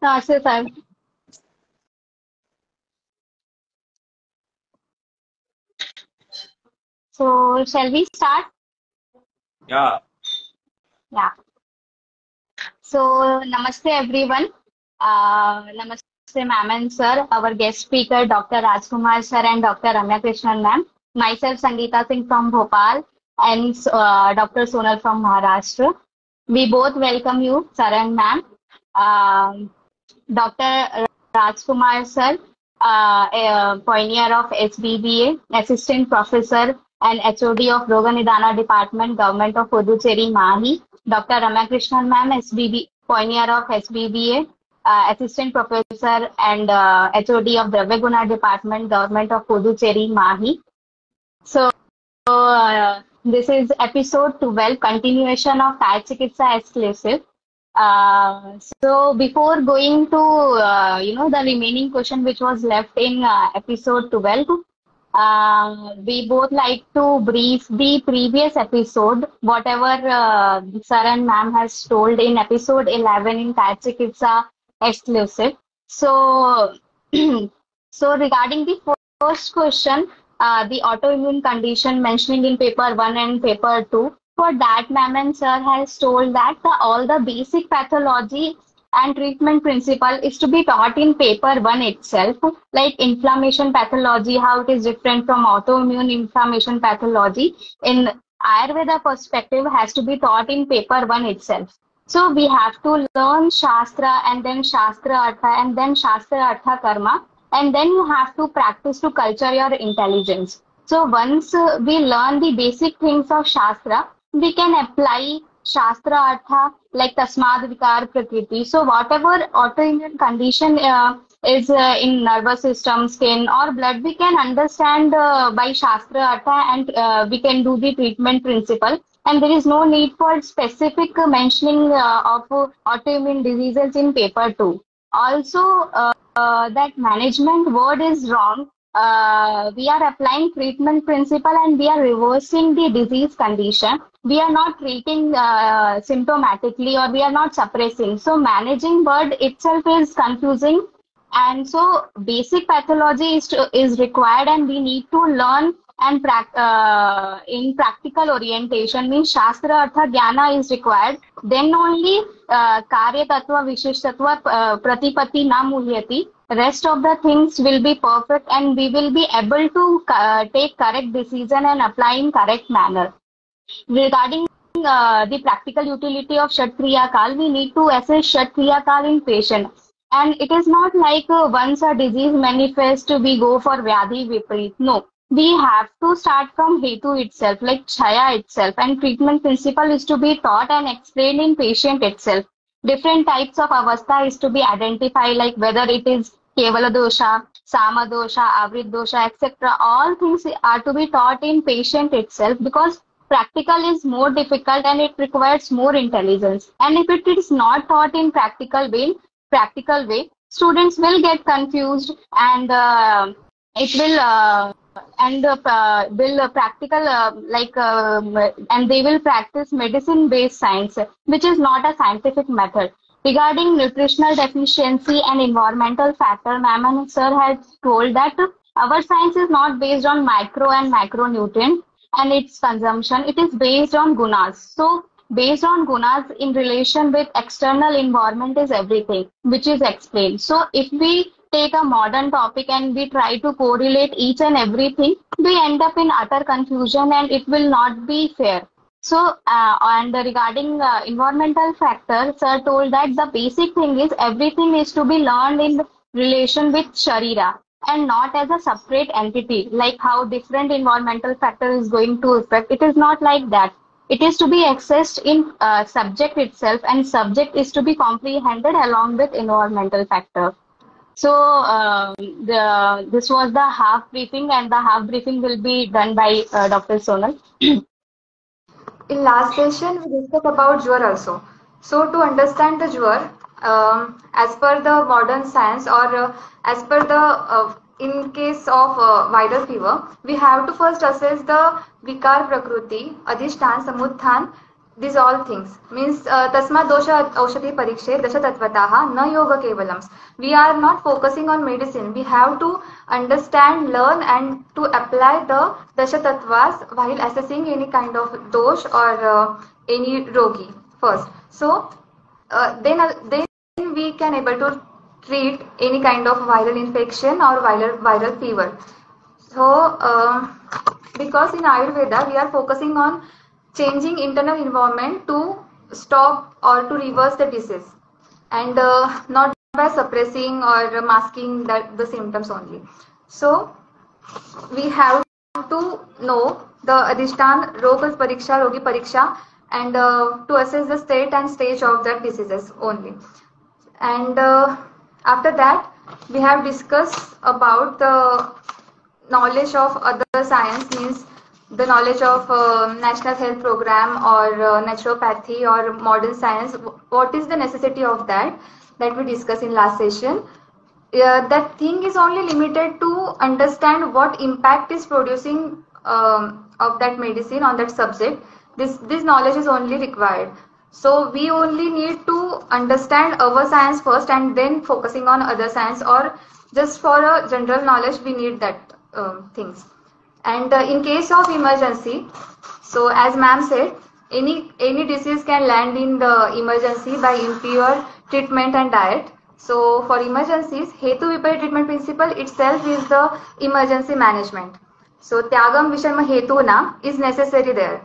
Namaste, sir. So, shall we start? Yeah, Yeah. So, namaste, everyone. Namaste, ma'am and sir. Our guest speaker, Dr. Rajkumar sir and Dr. Ramya Krishnan ma'am. Myself, Sangeeta Singh from Bhopal and Dr. Sonal from Maharashtra. We both welcome you, sir and ma'am. Um, Dr. Rajkumar sir, a pioneer of SBBA, Assistant Professor and HOD of Roganidana Department, Government of Puducherry, Mahi. Dr. Ramakrishnan ma'am, SBB, pioneer of SBBA, Assistant Professor and HOD of Dravyaguna Department, Government of Puducherry, Mahi. So, this is episode 12, continuation of Thai Chikitsa exclusive. So before going to the remaining question which was left in episode 12, we both like to brief the previous episode, whatever sir and ma'am has told in episode 11 in Thai Chikitsa exclusive. So, so regarding the first question, the autoimmune condition mentioning in paper 1 and paper 2. For that, ma'am and sir has told that all the basic pathology and treatment principle is to be taught in paper 1 itself, like inflammation pathology, how it is different from autoimmune inflammation pathology. In Ayurveda perspective, has to be taught in paper 1 itself. So we have to learn Shastra and then Shastra Artha and then Shastra Artha Karma, and then you have to practice to culture your intelligence. So once we learn the basic things of Shastra, we can apply Shastra Artha like Tasmad Vikar Prakriti. So whatever autoimmune condition is in nervous system, skin or blood, we can understand by Shastra Artha and we can do the treatment principle. And there is no need for specific mentioning of autoimmune diseases in paper 2. Also, that management word is wrong. We are applying treatment principle and we are reversing the disease condition. We are not treating symptomatically or we are not suppressing. So managing word itself is confusing. And so basic pathology is required and we need to learn and in practical orientation means Shastra Artha Jnana is required. Then only Karya Tattva Vishesh Tattva Pratipatti Na Muhyati. Rest of the things will be perfect and we will be able to take correct decision and apply in correct manner. Regarding the practical utility of Shat Kriya Kal, we need to assess Shat Kriya Kal in patient. And it is not like once a disease manifests, we go for Vyadhi Viparit. No, we have to start from Hetu itself, like Chaya itself. And treatment principle is to be taught and explained in patient itself. Different types of avastha is to be identified, like whether it is Kevala dosha, Sama dosha, Avrit dosha, etc. All things are to be taught in patient itself because practical is more difficult and it requires more intelligence. And if it is not taught in practical way, students will get confused and it will will practical and they will practice medicine based science, which is not a scientific method. Regarding nutritional deficiency and environmental factor, ma'am and sir has told that our science is not based on micro and macronutrient and its consumption. It is based on gunas. So based on gunas in relation with external environment is everything, which is explained. So if we take a modern topic and we try to correlate each and everything, we end up in utter confusion and it will not be fair. So, and regarding environmental factor, sir told that the basic thing is everything is to be learned in relation with Sharira and not as a separate entity, like how different environmental factor is going to affect. It is not like that. It is to be accessed in subject itself and subject is to be comprehended along with environmental factor. So this was the half briefing and the half briefing will be done by Dr. Sonal. In last session, we discussed about Jwar also. So to understand the Jwar, as per the modern science or as per the, in case of viral fever, we have to first assess the Vikar Prakriti, Adhishtan, Samuthan, these all things means tasma dosha aushadhi parikshe dasha tatvataha na yoga kevalam. We are not focusing on medicine. We have to understand, learn, and to apply the dasha tattvas while assessing any kind of dosh or any rogi first. So then we can able to treat any kind of viral infection or viral fever. So, because in Ayurveda, we are focusing on changing internal environment to stop or to reverse the disease, and not by suppressing or masking the symptoms only. So, we have to know the Adhishtan Rogi Pariksha, and to assess the state and stage of the diseases only. And after that, we have discussed about the knowledge of other science means the knowledge of national health program or naturopathy or modern science. What is the necessity of that we discussed in last session? That thing is only limited to understand what impact is producing of that medicine on that subject. This knowledge is only required. So we only need to understand our science first and then focusing on other science, or just for a general knowledge we need that things. And in case of emergency, so as ma'am said, any disease can land in the emergency by impure treatment and diet. So for emergencies, Hetu Vipari treatment principle itself is the emergency management. So Tyagam Visharma Hetuna is necessary there.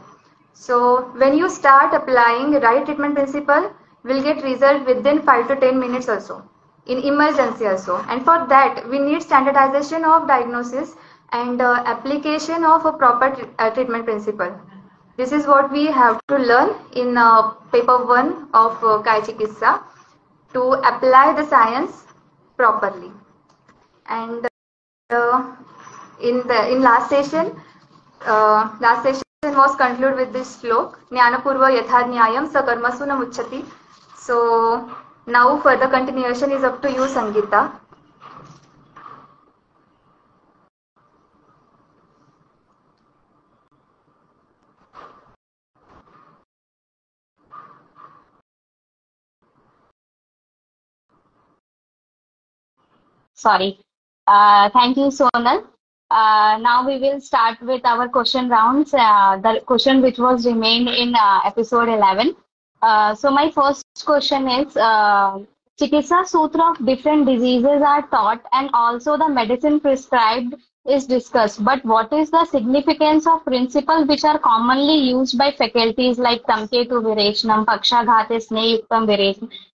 So when you start applying right treatment principle, will get result within 5 to 10 minutes also, in emergency also. And for that, we need standardization of diagnosis and application of a proper treatment principle. This is what we have to learn in paper 1 of Kai Chikitsa to apply the science properly. And in last session was concluded with this slok, Jnanapurva Yathadnyayam Sakarmasu na Mucchati. So now further continuation is up to you, Sangeeta. Sorry. Thank you, Sonal. Now we will start with our question rounds. The question which was remained in episode 11. So my first question is, Chikitsa Sutra of different diseases are taught and also the medicine prescribed is discussed. But what is the significance of principles which are commonly used by faculties like Tamketu Vireshnam, Pakshagate Sneyuktam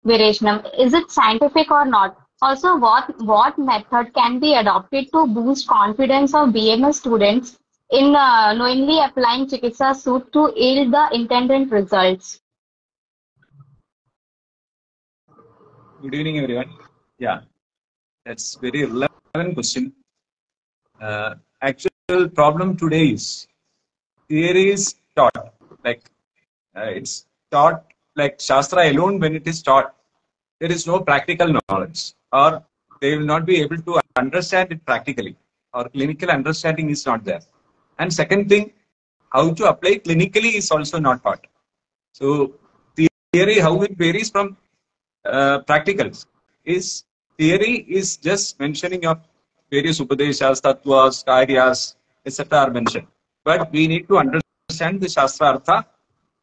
Vireshnam? Is it scientific or not? Also, what method can be adopted to boost confidence of BMS students in knowingly applying Chikitsa Sutra to yield the intended results? Good evening, everyone. Yeah, that's very relevant question. Actual problem today is theory is taught like it's taught like Shastra alone. When it is taught, there is no practical knowledge, or they will not be able to understand it practically, or clinical understanding is not there. And second thing, how to apply clinically is also not taught. So theory, how it varies from practicals is theory is just mentioning of various upadeshas, tattvas, karyas, etc. are mentioned. But we need to understand the Shastra Artha,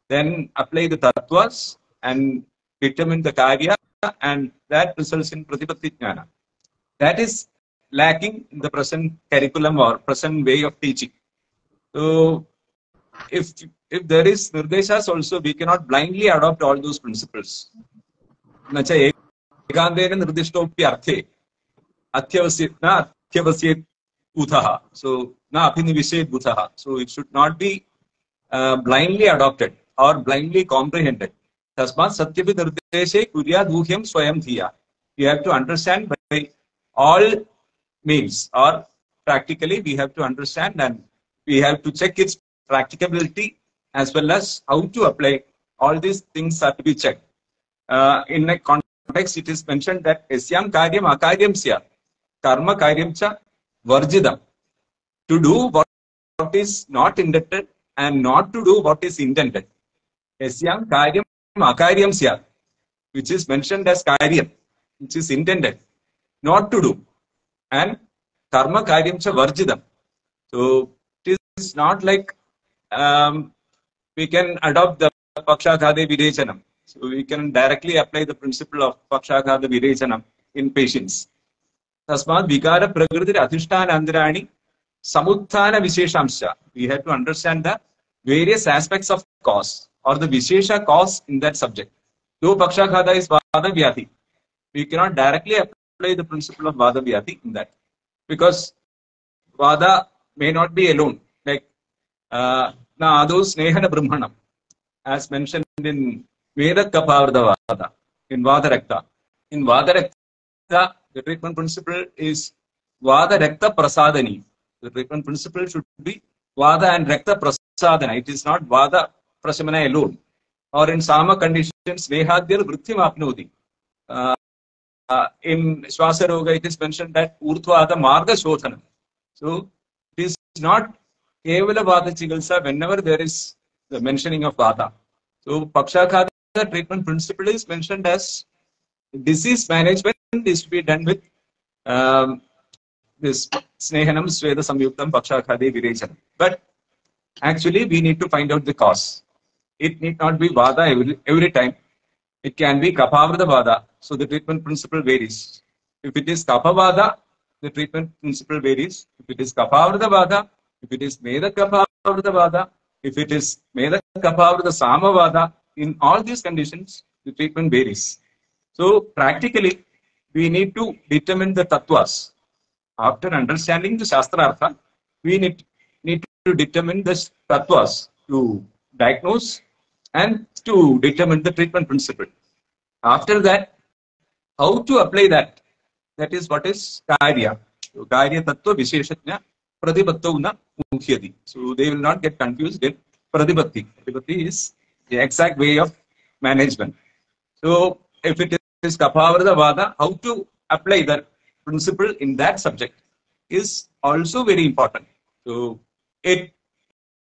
then apply the tattvas and determine the karya, and that results in pratipatti jnana. That is lacking in the present curriculum or present way of teaching. So if there is nirdeshas also, we cannot blindly adopt all those principles. एकांतेन निर्दिष्टोऽप्यर्थे अत्यवस्येत् उतः. So न अभिनिविशेत् उतः. So it should not be blindly adopted or blindly comprehended. Tasmat satyapi nirdeshe kurya duhyam swayam dhiya. You have to understand by all means, or practically we have to understand, and we have to check its practicability as well as how to apply. All these things are to be checked. In a context, it is mentioned that esyam karyam akaryam sya karma karyam cha varjidam. To do what is not intended and not to do what is intended. Yasyam karyam akaryam syat, which is mentioned as karyam, which is intended not to do, and karma karyam cha varjidam. So it is not like we can adopt the pakshaghade virechanam. So we can directly apply the principle of pakshaghade virechanam in patients. Tasmad vikara prakriti adhisthana andrani samuthana visheshamsha. We have to understand the various aspects of cause or the vishesha cause in that subject. Though pakshaghada is vada vyati, we cannot directly apply the principle of vada vyati in that, because vada may not be alone. Like na ado snehana brahmanam, as mentioned in Veda Kapavrda Vada, in Vada Rakta. In Vada Rakta, the treatment principle is Vada Rakta Prasadani. The treatment principle should be Vada and Rakta Prasadana. It is not Vada Prasamana alone. Or in Sama conditions, Nehadyar Vrithyam Apnodi. In Swasaroga, it is mentioned that Urtvada Marga Shodhanam. So it is not Kevala Vada Chigalsa whenever there is the mentioning of Vada. So Pakshaghata treatment principle is mentioned as disease management is to be done with this Snehanam Sweda Samyuktam Pakshaghade Virechanam. But actually we need to find out the cause. It need not be Vada every time. It can be Kapavrata Vada. So the treatment principle varies. If it is Kapavada, the treatment principle varies. If it is Kapavrata Vada, if it is Meda Kapavrata Vada, if it is Meda Kapavrata Samavada, in all these conditions, the treatment varies. So practically, we need to determine the tattvas. After understanding the Shastrartha, we need to determine the tattvas to diagnose and to determine the treatment principle. After that, how to apply that? That is what is Karya. So, Karya Tattva Visheshajna Pratipatto Mukhyati. So they will not get confused in Pratipatti. Pratipatti is the exact way of management. So if it is Kapavrata Vada, how to apply that principle in that subject is also very important. So it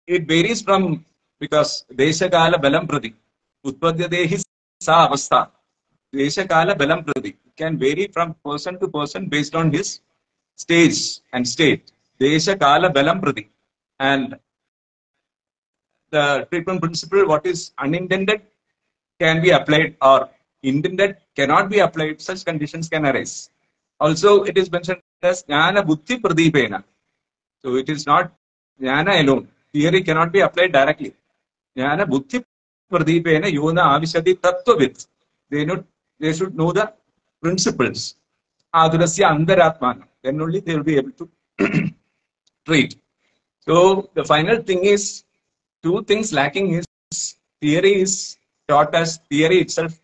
varies from, because Deshakala Balam Prati, Utpadyadehi Sa Avastha, Deshakala Balam Prati can vary from person to person based on his stage and state. Deshakala Balam Prati. And the treatment principle, what is unintended can be applied, or intended cannot be applied. Such conditions can arise. Also, it is mentioned as Jnana Buddhi Pradipena. So it is not Jnana alone. Theory cannot be applied directly. Jnana Buddhi Pradipena Yona Avishadi Tattvavit. They should know the principles. Adurasya Andaratmana. Then only they will be able to treat. So the final thing is, two things lacking is theory is taught as theory itself,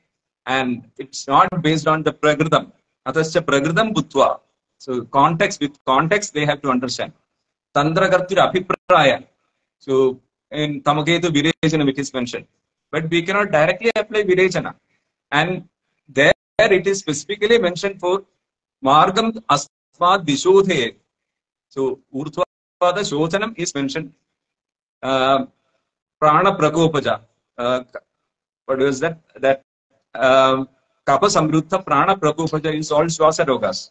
and it's not based on the Prakritam. Atascha Prakritam Bhutva. So context, with context they have to understand. Tantra Kartur Abhipraya. So in Tamaketu Virechana, which is mentioned. But we cannot directly apply Virechana. And there it is specifically mentioned for Margam Asmad Dishodhe. So Urtvada Shodhanam is mentioned. Prana Prakopaja. What is that? That Kapha Samruddha Prana Prakopaja is all Swasa Rogas.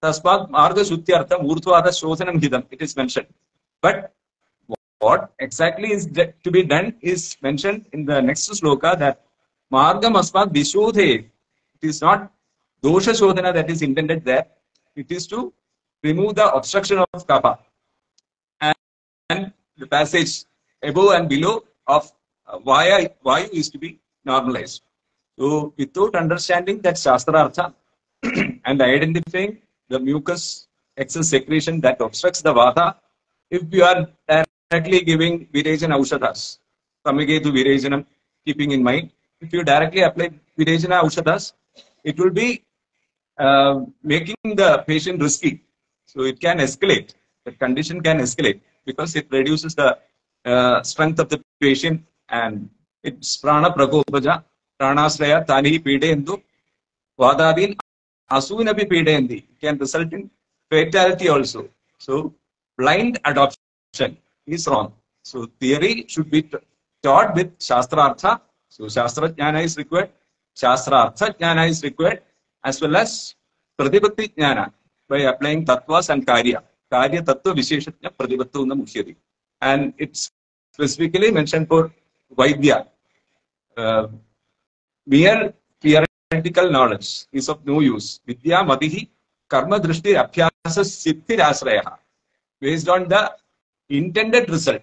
Tasmad Marga Shutyartham Urtvada Shodhanam Hidam. It is mentioned. But what exactly is to be done is mentioned in the next sloka, that Margam Asmad Dishodhe. It is not Dosha Shodhana that is intended there. It is to remove the obstruction of Kapha. And the passage above and below of Vayu is to be normalized. So without understanding that Shastrartha and identifying the mucus excess secretion that obstructs the Vata, if you are directly giving Virejana Aushadas, Tamaketu Virejanam, keeping in mind, if you directly apply Virejana Aushadas, it will be making the patient risky. So it can escalate. The condition can escalate because it reduces the strength of the patient, and it's prana prakopaja, pranasraya tani pidendu, vadadin asunapi pidendi, can result in fatality also. So blind adoption is wrong. So theory should be taught with Shastrartha. So Shastra Jnana is required, Shastrartha Jnana is required, as well as Pratipatti Jnana by applying Tattvas and Karya. Karya Tattva Visheshajna Pratipattu Mukhyati. And it's specifically mentioned for Vaidya. Mere theoretical knowledge is of no use. Vidya Madihi Karma Drishti Abhyasa Siddhi Rasraya. Based on the intended result,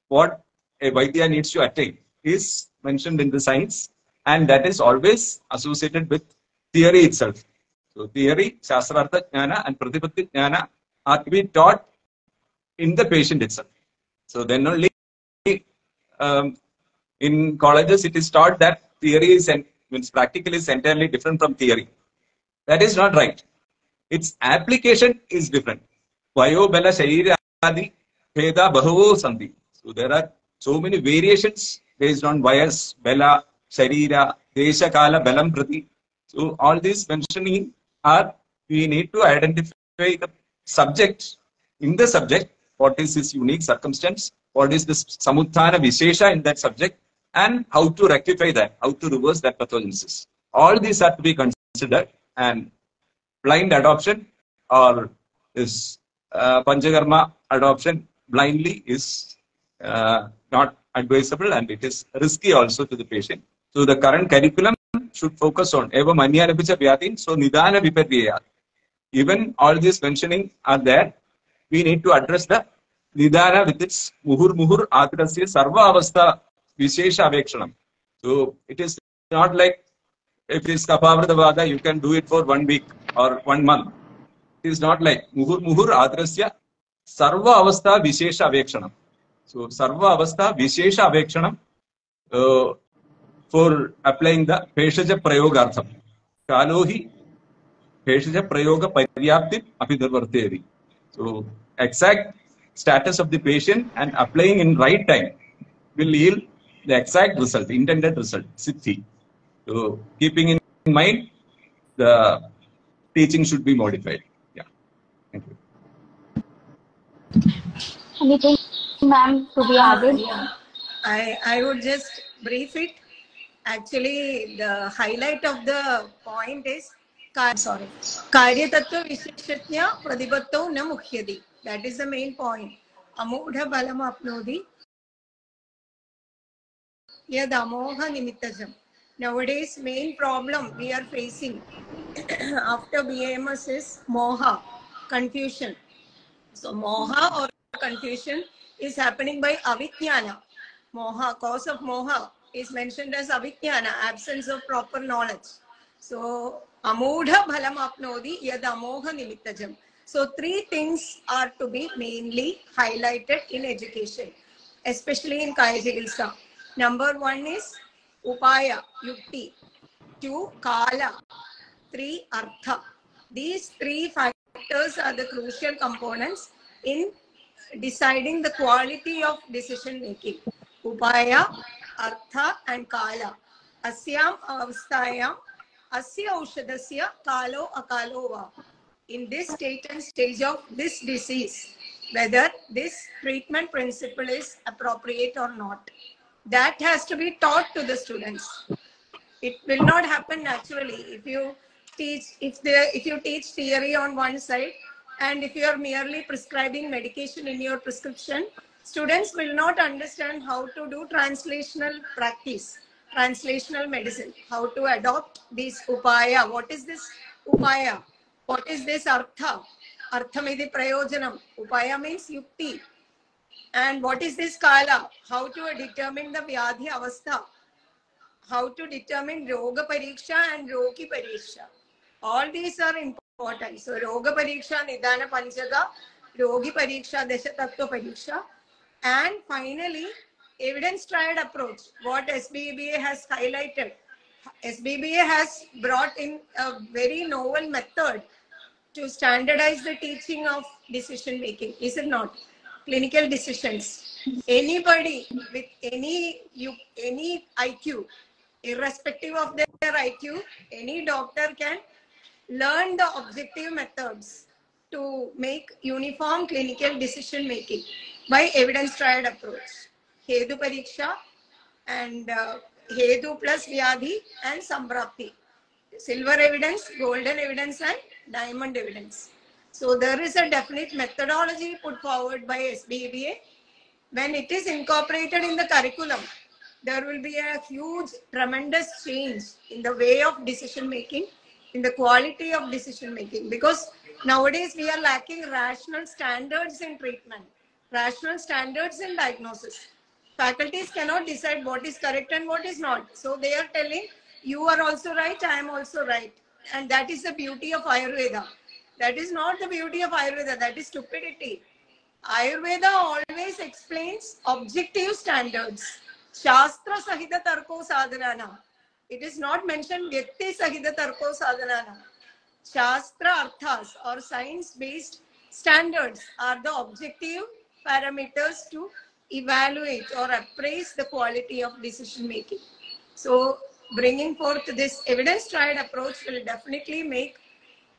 what a Vaidya needs to attain is mentioned in the science, and that is always associated with theory itself. So theory, Shastrartha Jnana and Pratipatti Jnana are to be taught in the patient itself. So then only in colleges it is taught that theory is and means practical is entirely different from theory. That is not right. Its application is different. Vayo bala sharira adi bheda bahavo santi. So there are so many variations based on vayas, bala, sharira, desha kala, balam prati. So all these mentioning are, we need to identify the subject, in the subject, what is his unique circumstance, what is this samuthana vishesha in that subject, and how to rectify that, how to reverse that pathogenesis. All these are to be considered, and blind adoption or is Panchakarma adoption blindly is not advisable, and it is risky also to the patient. So the current curriculum should focus on evam anyanapicha vyadin, so nidana viparya. Even all this mentioning are there, we need to address the nidana with its muhur atrasya sarva avastha vishesha avekshanam. So it is not like if it's kapavrita vada, you can do it for 1 week or 1 month. It is not like muhur adrasya sarva avastha vishesha avekshanam. So sarva avastha vishesha avekshanam for applying the peshaja prayogartham. Kalohi peshaja prayoga paryapti apidarvarteri. So exact status of the patient and applying in right time will yield the exact result, intended result, siddhi. So keeping in mind, the teaching should be modified. Yeah. Thank you. Anything, ma'am, to be added? Yeah. I would just brief it. Actually, the highlight of the point is, sorry, Karya Tattva Visheshajna Pradipatto na Mukhyadi. That is the main point. Amudha Balam Apnodi Yad Amoha Nimittajam. Nowadays, main problem we are facing after BAMS is Moha, confusion. So Moha or confusion is happening by Avijnana. Moha, cause of Moha is mentioned as Avijnana, absence of proper knowledge. So Amudha Bhalam Apnodi Yad Amoha Nimittajam. So 3 things are to be mainly highlighted in education, especially in Kaya Chikitsa. Number 1 is Upaya, Yukti. 2, Kala. 3, Artha. These 3 factors are the crucial components in deciding the quality of decision making. Upaya, Artha and Kala. Asyam avasthayam asya aushadasya kalo akalo va. In this state and stage of this disease, whether this treatment principle is appropriate or not. That has to be taught to the students. It will not happen naturally if you teach theory on one side, and if you are merely prescribing medication in your prescription, students will not understand how to do translational practice, translational medicine, how to adopt this upaya. What is this upaya? What is this artha? Arthamidi prayojanam. Upaya means yukti. And what is this kala? How to determine the vyadhi avastha? How to determine Roga Pariksha and Rogi Pariksha. All these are important. So Roga Pariksha, Nidana Panchaga, Rogi Pariksha, Desha Tattva Pariksha. And finally, evidence-tried approach, what SBBA has highlighted. SBBA has brought in a very novel method to standardize the teaching of decision making, is it not? Clinical decisions. Anybody with any IQ, irrespective of their IQ, any doctor can learn the objective methods to make uniform clinical decision making by evidence-tried approach. Hedu Pariksha, and Hetu plus Vyadhi and Samprapti. Silver evidence, golden evidence, and diamond evidence. So there is a definite methodology put forward by SBBA. When it is incorporated in the curriculum, there will be a huge, tremendous change in the way of decision making, in the quality of decision making. Because nowadays we are lacking rational standards in treatment, rational standards in diagnosis. Faculties cannot decide what is correct and what is not. So they are telling, you are also right, I am also right. And that is the beauty of Ayurveda. That is not the beauty of Ayurveda, that is stupidity. Ayurveda always explains objective standards. Shastra Sahita Tarko Sadhanana. It is not mentioned Vyakti Sahita Tarko Sadhanana. Shastra Arthas or science-based standards are the objective parameters to evaluate or appraise the quality of decision making. So bringing forth this evidence-tried approach will definitely make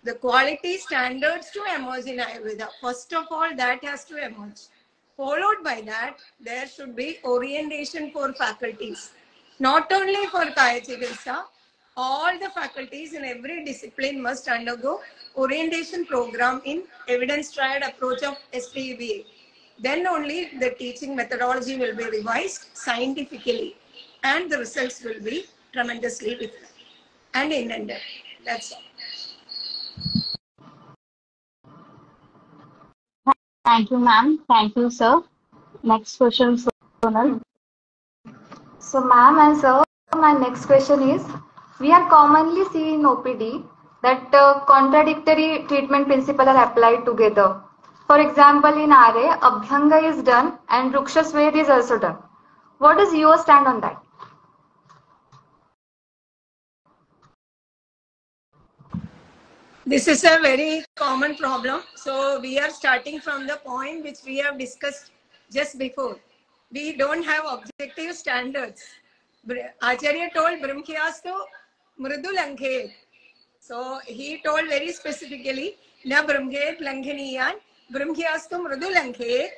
the quality standards to emerge in Ayurveda. First of all, that has to emerge. Followed by that, there should be orientation for faculties. Not only for Kaya Chikitsa, all the faculties in every discipline must undergo orientation program in evidence-tried approach of SPEBA. Then only the teaching methodology will be revised scientifically and the results will be tremendously different and intended. That's all. Thank you, ma'am. Thank you, sir. Next question, Sonal. So, ma'am and sir, my next question is, we are commonly see in OPD that contradictory treatment principles are applied together. For example, in RA, Abhyanga is done and Ruksha Swed is also done. What is your stand on that? This is a very common problem. So we are starting from the point which we have discussed just before. We don't have objective standards. Acharya told Brahmkyastu Mridu Lankhe. So he told very specifically, Na Brahmkhet Langhaniyan, Brahmkyastu Mridu Lankhe,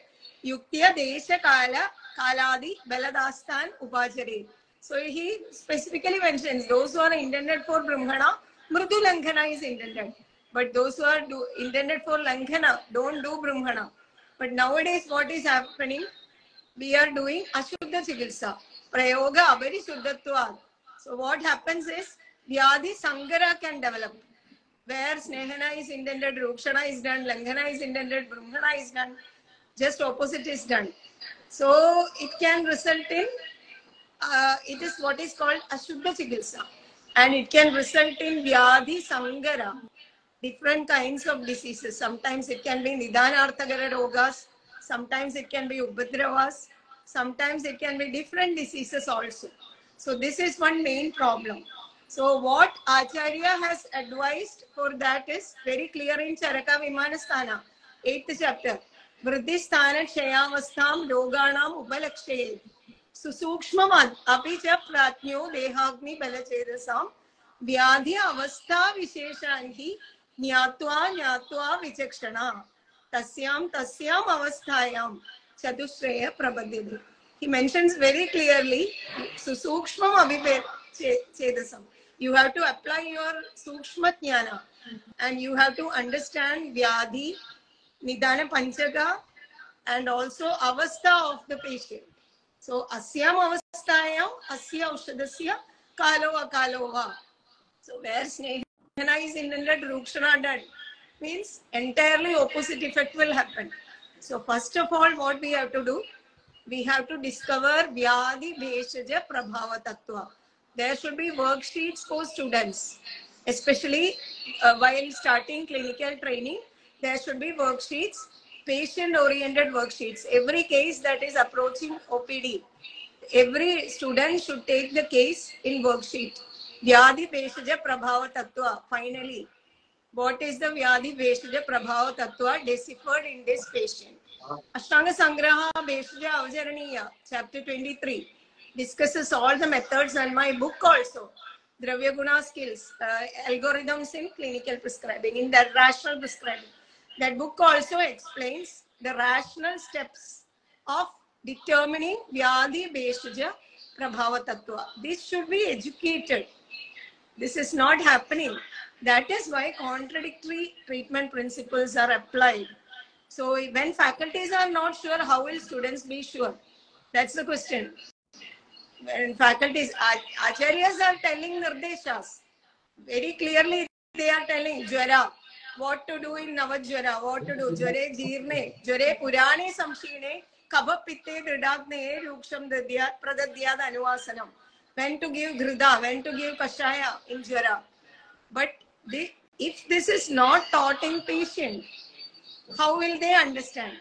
Yuktya Desha Kala, Kaladi, Beladastan, Upachare. So he specifically mentions those who are intended for Brahmana, Mridu Langhana is intended. But those who are intended for Langhana don't do Brahmana. But nowadays what is happening? We are doing Ashuddha Chikitsa. Prayoga Abari Shuddhatva. So what happens is Vyadhi Sangara can develop. Where Snehana is intended, Rukshana is done, Langhana is intended, Brahmana is done. Just opposite is done. So it can result in it is what is called Ashuddha Chikitsa. And it can result in Vyadhi Sangara, different kinds of diseases. Sometimes it can be Nidhanarthagara Rogas, sometimes it can be Ubhadravas, sometimes it can be different diseases also. So this is one main problem. So what Acharya has advised for that is very clear in Charaka Vimanasthana, 8th chapter. Vriddhisthana Kshayavastham Roganam Upalakshayet. Susukshmaman api cha pratnyo dehagni balachedasam vyadhi avastha visheshanhi ज्ञात्वा विचक्षणा tasyam avasthayam chatushraya prabhadyate. He mentions very clearly susukshmam abhipechedasam. You have to apply your sukshma jnana and you have to understand vyadhi, nidana panchaka and also avastha of the patient. So asyam avasthayam asya aushadasya kalo akalo va. So where Snehana is intended, Rukshana done, means entirely opposite effect will happen. So first of all, what we have to do, we have to discover Vyadhi Veshaja Prabhava Tattva. There should be worksheets for students, especially while starting clinical training. There should be worksheets, patient-oriented worksheets. Every case that is approaching OPD, every student should take the case in worksheet. Vyadhi Veshaja Prabhava Tattva. Finally, what is the Vyadhi Veshaja Prabhava Tattva deciphered in this patient? Ashtanga Sangraha Veshaja Avajaraniya, chapter 23, discusses all the methods and my book also, Dravya Guna Skills, Algorithms in Clinical Prescribing, in the rational prescribing. That book also explains the rational steps of determining Vyadhi Veshaja Prabhava Tattva. This should be educated. This is not happening. That is why contradictory treatment principles are applied. So when faculties are not sure, how will students be sure? That's the question. When faculties, acharyas are telling nirdeshas. Very clearly they are telling Jwara, what to do in Navajwara, what to do. Jware Jeerne, Jware Purane Samshine, Kabha Pitte Gridatne, Ruksham Dadyat Pradadyat Anuvasanam. When to give Grida, when to give Kashaya in Jwara. But if this is not taught in patient, how will they understand?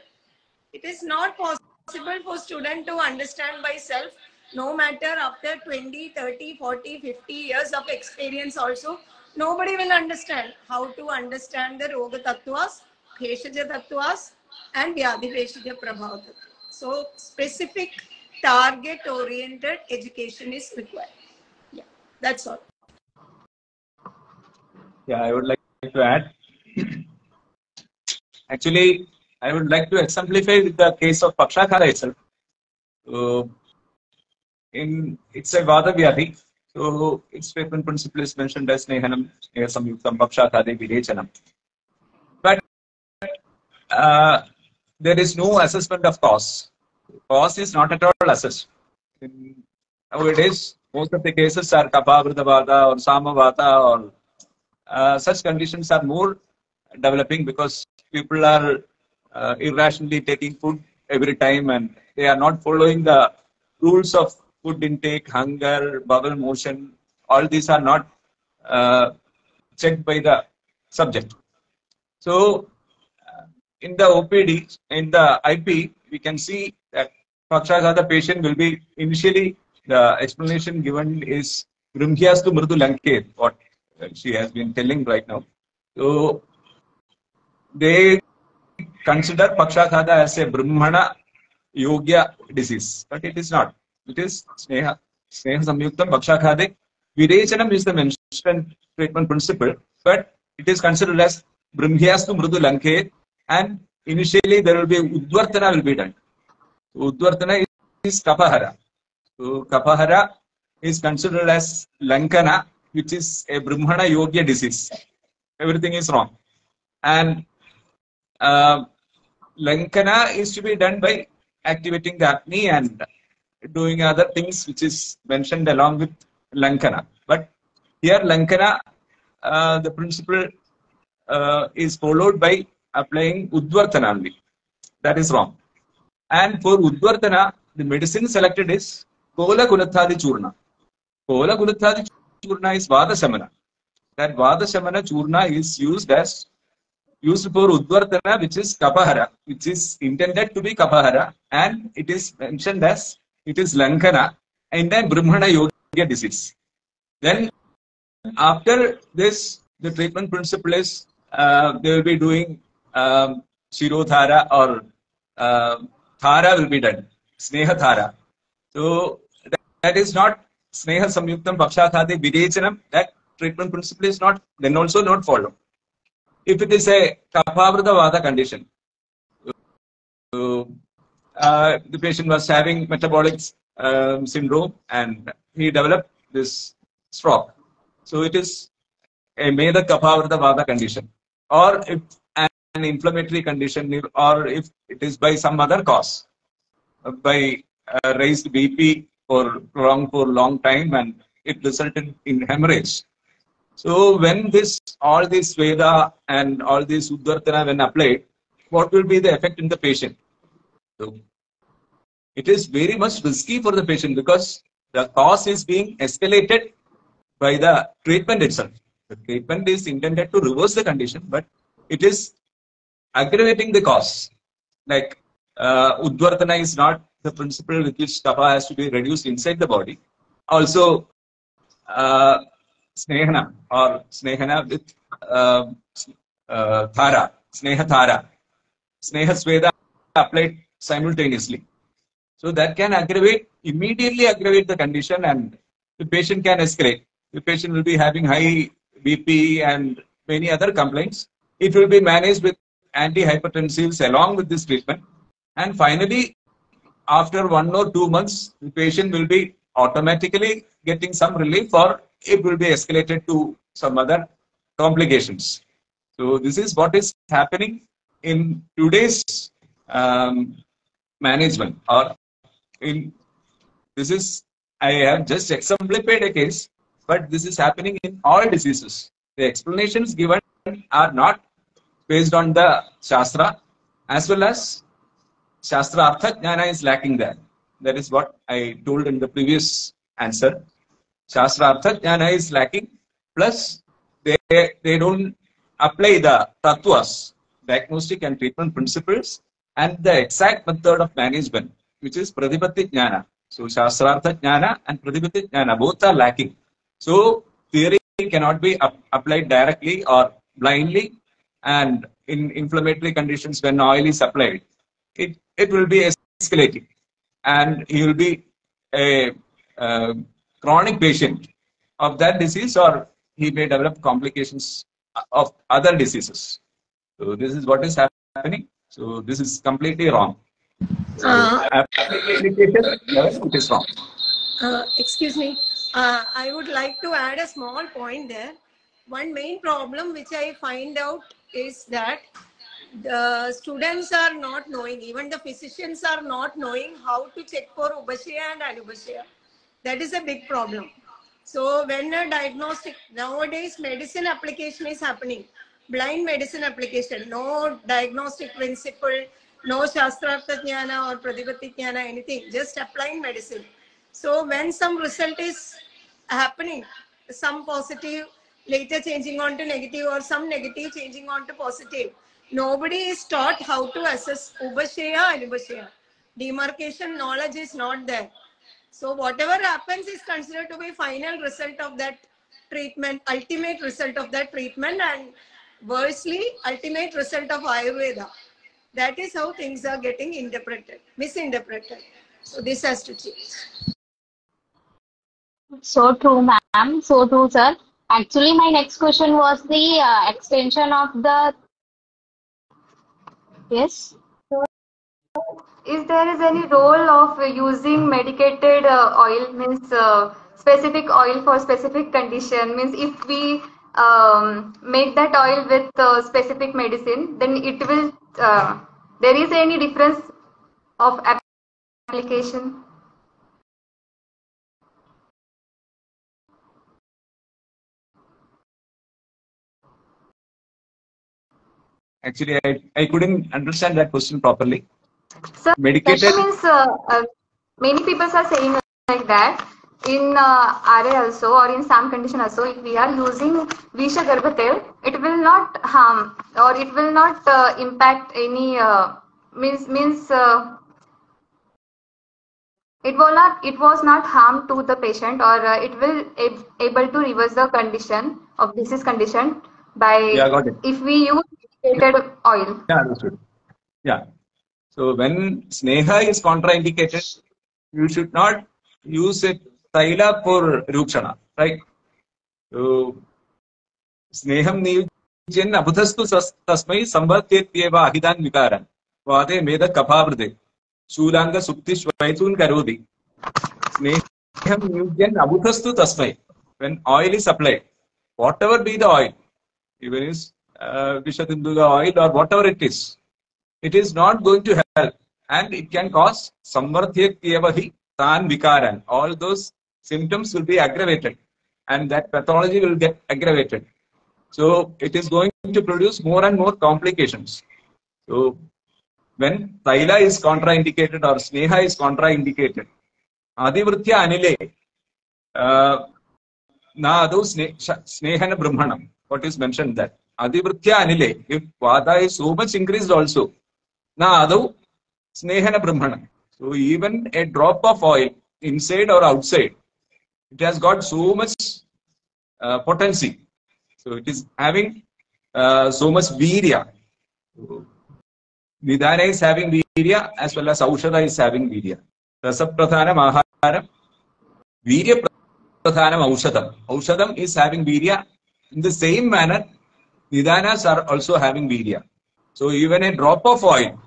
It is not possible for student to understand by self, no matter after 20, 30, 40, 50 years of experience also. Nobody will understand how to understand the Roga Tattvas, Bheshaja Tattvas and Vyadhi Bheshaja Prabhava Tattva. So specific target oriented education is required. Yeah, that's all. Yeah, I would like to add. Actually, I would like to exemplify with the case of Pakshakara itself. It's a Vada Vyadhi. So its treatment principle is mentioned as Nehanam, Samyuktam, Pakshakade, Virechanam. But there is no assessment of cause. Cause is not at all assessed. Nowadays, most of the cases are Kapha Vada or Samavata or such conditions are more developing because people are irrationally taking food every time and they are not following the rules of food intake, hunger, bowel motion. All these are not checked by the subject. So, in the OPD, in the IP, we can see that Pakshakata patient will be initially, the explanation given is Grimhyastu Mrudu Lanket, what she has been telling right now. So, they consider Pakshakata as a Brahmana Yogya disease, but it is not. It is Sneha Samyuktam Pakshakade. Virechanam is the mentioned treatment principle, but it is considered as Brahmyastu Mrudu Lanket, and initially there will be Udvartana will be done. Udvartana is Kapahara. So Kapahara is considered as Lankana, which is a Brahmana Yogya disease. Everything is wrong. And Lankana is to be done by activating the Agni and doing other things which is mentioned along with Lankana. But here Lankana, the principle is followed by applying Udvartana only. That is wrong. And for Udvartana, the medicine selected is Kola Kunathadi Churna. Kola Kunathadi Churna is Vada Shamana. That Vada Shamana Churna is used for Udvartana, which is Kapahara, which is intended to be Kapahara, and it is mentioned as it is Lankana and then Brahmana Yoga disease. Then after this, the treatment principle is they will be doing Shirodhara or Thara will be done, Sneha Thara. So that is not Sneha Samyuktam Pakshakade Virechanam. That treatment principle is not then also not followed. If it is a Kaphavrita Vada condition, the patient was having metabolic syndrome and he developed this stroke. So it is a Meda Kaphavrita Vada condition, or if an inflammatory condition, or if it is by some other cause, by raised BP for long time and it resulted in hemorrhage. So when all this Veda and all this Udvartana when applied, what will be the effect in the patient? So it is very much risky for the patient because the cause is being escalated by the treatment itself. The treatment is intended to reverse the condition, but it is aggravating the cause. Like Udvartana is not the principle with which kapha has to be reduced inside the body. Also, Snehana or Snehana with Thara, Sneha Thara, Sneha Sveda applied simultaneously. So that can immediately aggravate the condition and the patient can escalate. The patient will be having high BP and many other complaints. It will be managed with antihypertensives along with this treatment. And finally, after 1 or 2 months, the patient will be automatically getting some relief, or it will be escalated to some other complications. So this is what is happening in today's um, management, or in this is, I have just exemplified a case, but this is happening in all diseases. The explanations given are not based on the Shastra, as well as Shastra Artha Jnana is lacking there. That is what I told in the previous answer. Shastra Artha Jnana is lacking, plus they don't apply the tattvas, diagnostic and treatment principles, and the exact method of management, which is Pratipatti Jnana. So Shastrartha Jnana and Pratipatti Jnana, both are lacking. So theory cannot be applied directly or blindly, and in inflammatory conditions when oil is applied, it will be escalating, and he will be a chronic patient of that disease, or he may develop complications of other diseases. So this is what is happening. So this is completely wrong. So application level, it is wrong. Excuse me. I would like to add a small point there. One main problem which I find out is that the students are not knowing, even the physicians are not knowing how to check for Upashaya and Anupashaya. That is a big problem. So when a diagnostic, nowadays medicine application is happening, blind medicine application, no diagnostic principle, no Shastrartha Jnana or Pratipatti Jnana, anything, just applying medicine. So when some result is happening, some positive, later changing on to negative, or some negative changing on to positive, nobody is taught how to assess Upashaya and Anupashaya. Demarcation knowledge is not there. So whatever happens is considered to be final result of that treatment, ultimate result of that treatment, and worstly, ultimate result of Ayurveda. That is how things are getting interpreted, misinterpreted. So this has to change. So true, ma'am. So true, sir. Actually, my next question was the extension of the. Yes. Is there is any role of using medicated oil, means specific oil for specific condition, means if we make that oil with specific medicine, then it will there is any difference of application? Actually, I couldn't understand that question properly. So Medicated. that means many people are saying like that in RA also, or in some condition also, if we are using Visha Garbatel, it will not harm, or it will not impact any means it was not harm to the patient, or it will able to reverse the condition of disease condition by if we use medicated oil. Yeah, understood. Yeah. So when Sneha is contraindicated, you should not use it Taila for Rukshana, right? So Sneham Niyujyan Abhutastu Tasmai Sambartyeva Ahidan Vikaran Vade Meda Kapavrde Shulanga Sukti Shvaitun Karodi Sneham Niyujyan Abhutastu Tasmai. When oil is applied, whatever be the oil, even is Vishatinduga oil or whatever it is not going to help, and it can cause Samvartyekyevahi Tan Vikaran. All those symptoms will be aggravated, and that pathology will get aggravated. So it is going to produce more and more complications. So when Taila is contraindicated or Sneha is contraindicated, Adivritya Anile Na Adu Snehana Brahmanam. What is mentioned that Adivritya Anile, if Vada is so much increased also, Na Adu Snehana Brahmanam. So even a drop of oil inside or outside, it has got so much potency. So it is having so much virya. So, Nidana is having virya as well as Aushadha is having virya. Rasaprathanam Aharam, Virya Prathanam Aushadam. Aushadam is having virya. In the same manner, Nidanas are also having virya. So even a drop of oil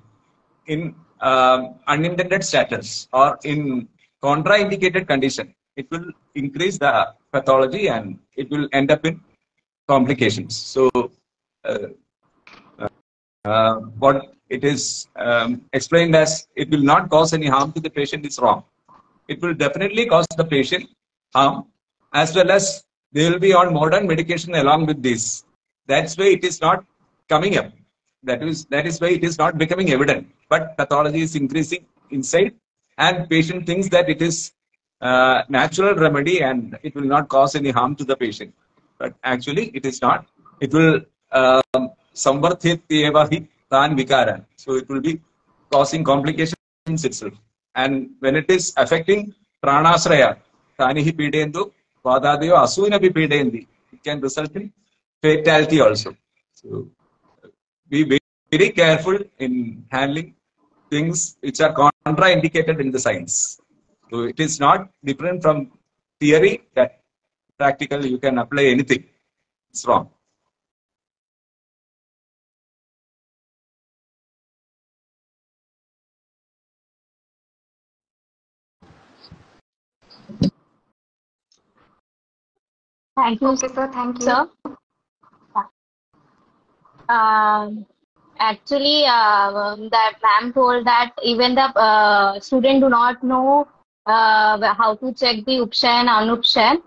in unintended status or in contraindicated condition, it will increase the pathology and it will end up in complications. So, what it is explained as it will not cause any harm to the patient is wrong. It will definitely cause the patient harm, as well as they will be on modern medication along with this. That's why it is not coming up. That is why it is not becoming evident. But pathology is increasing inside, and patient thinks that it is natural remedy and it will not cause any harm to the patient. But actually, it is not. It will samvarthit eva hi tan vikara. So it will be causing complications itself. And when it is affecting pranasraya, tanihi pidendu, vadadayo asunapi pidendi, it can result in fatality also. So be very careful in handling things which are contraindicated in the science. So it is not different from theory that practically you can apply anything. It's wrong. Thank you, Okay, sir. Thank you. sir. Um, Actually, that ma'am told that even the student do not know how to check the upshan and anupshan.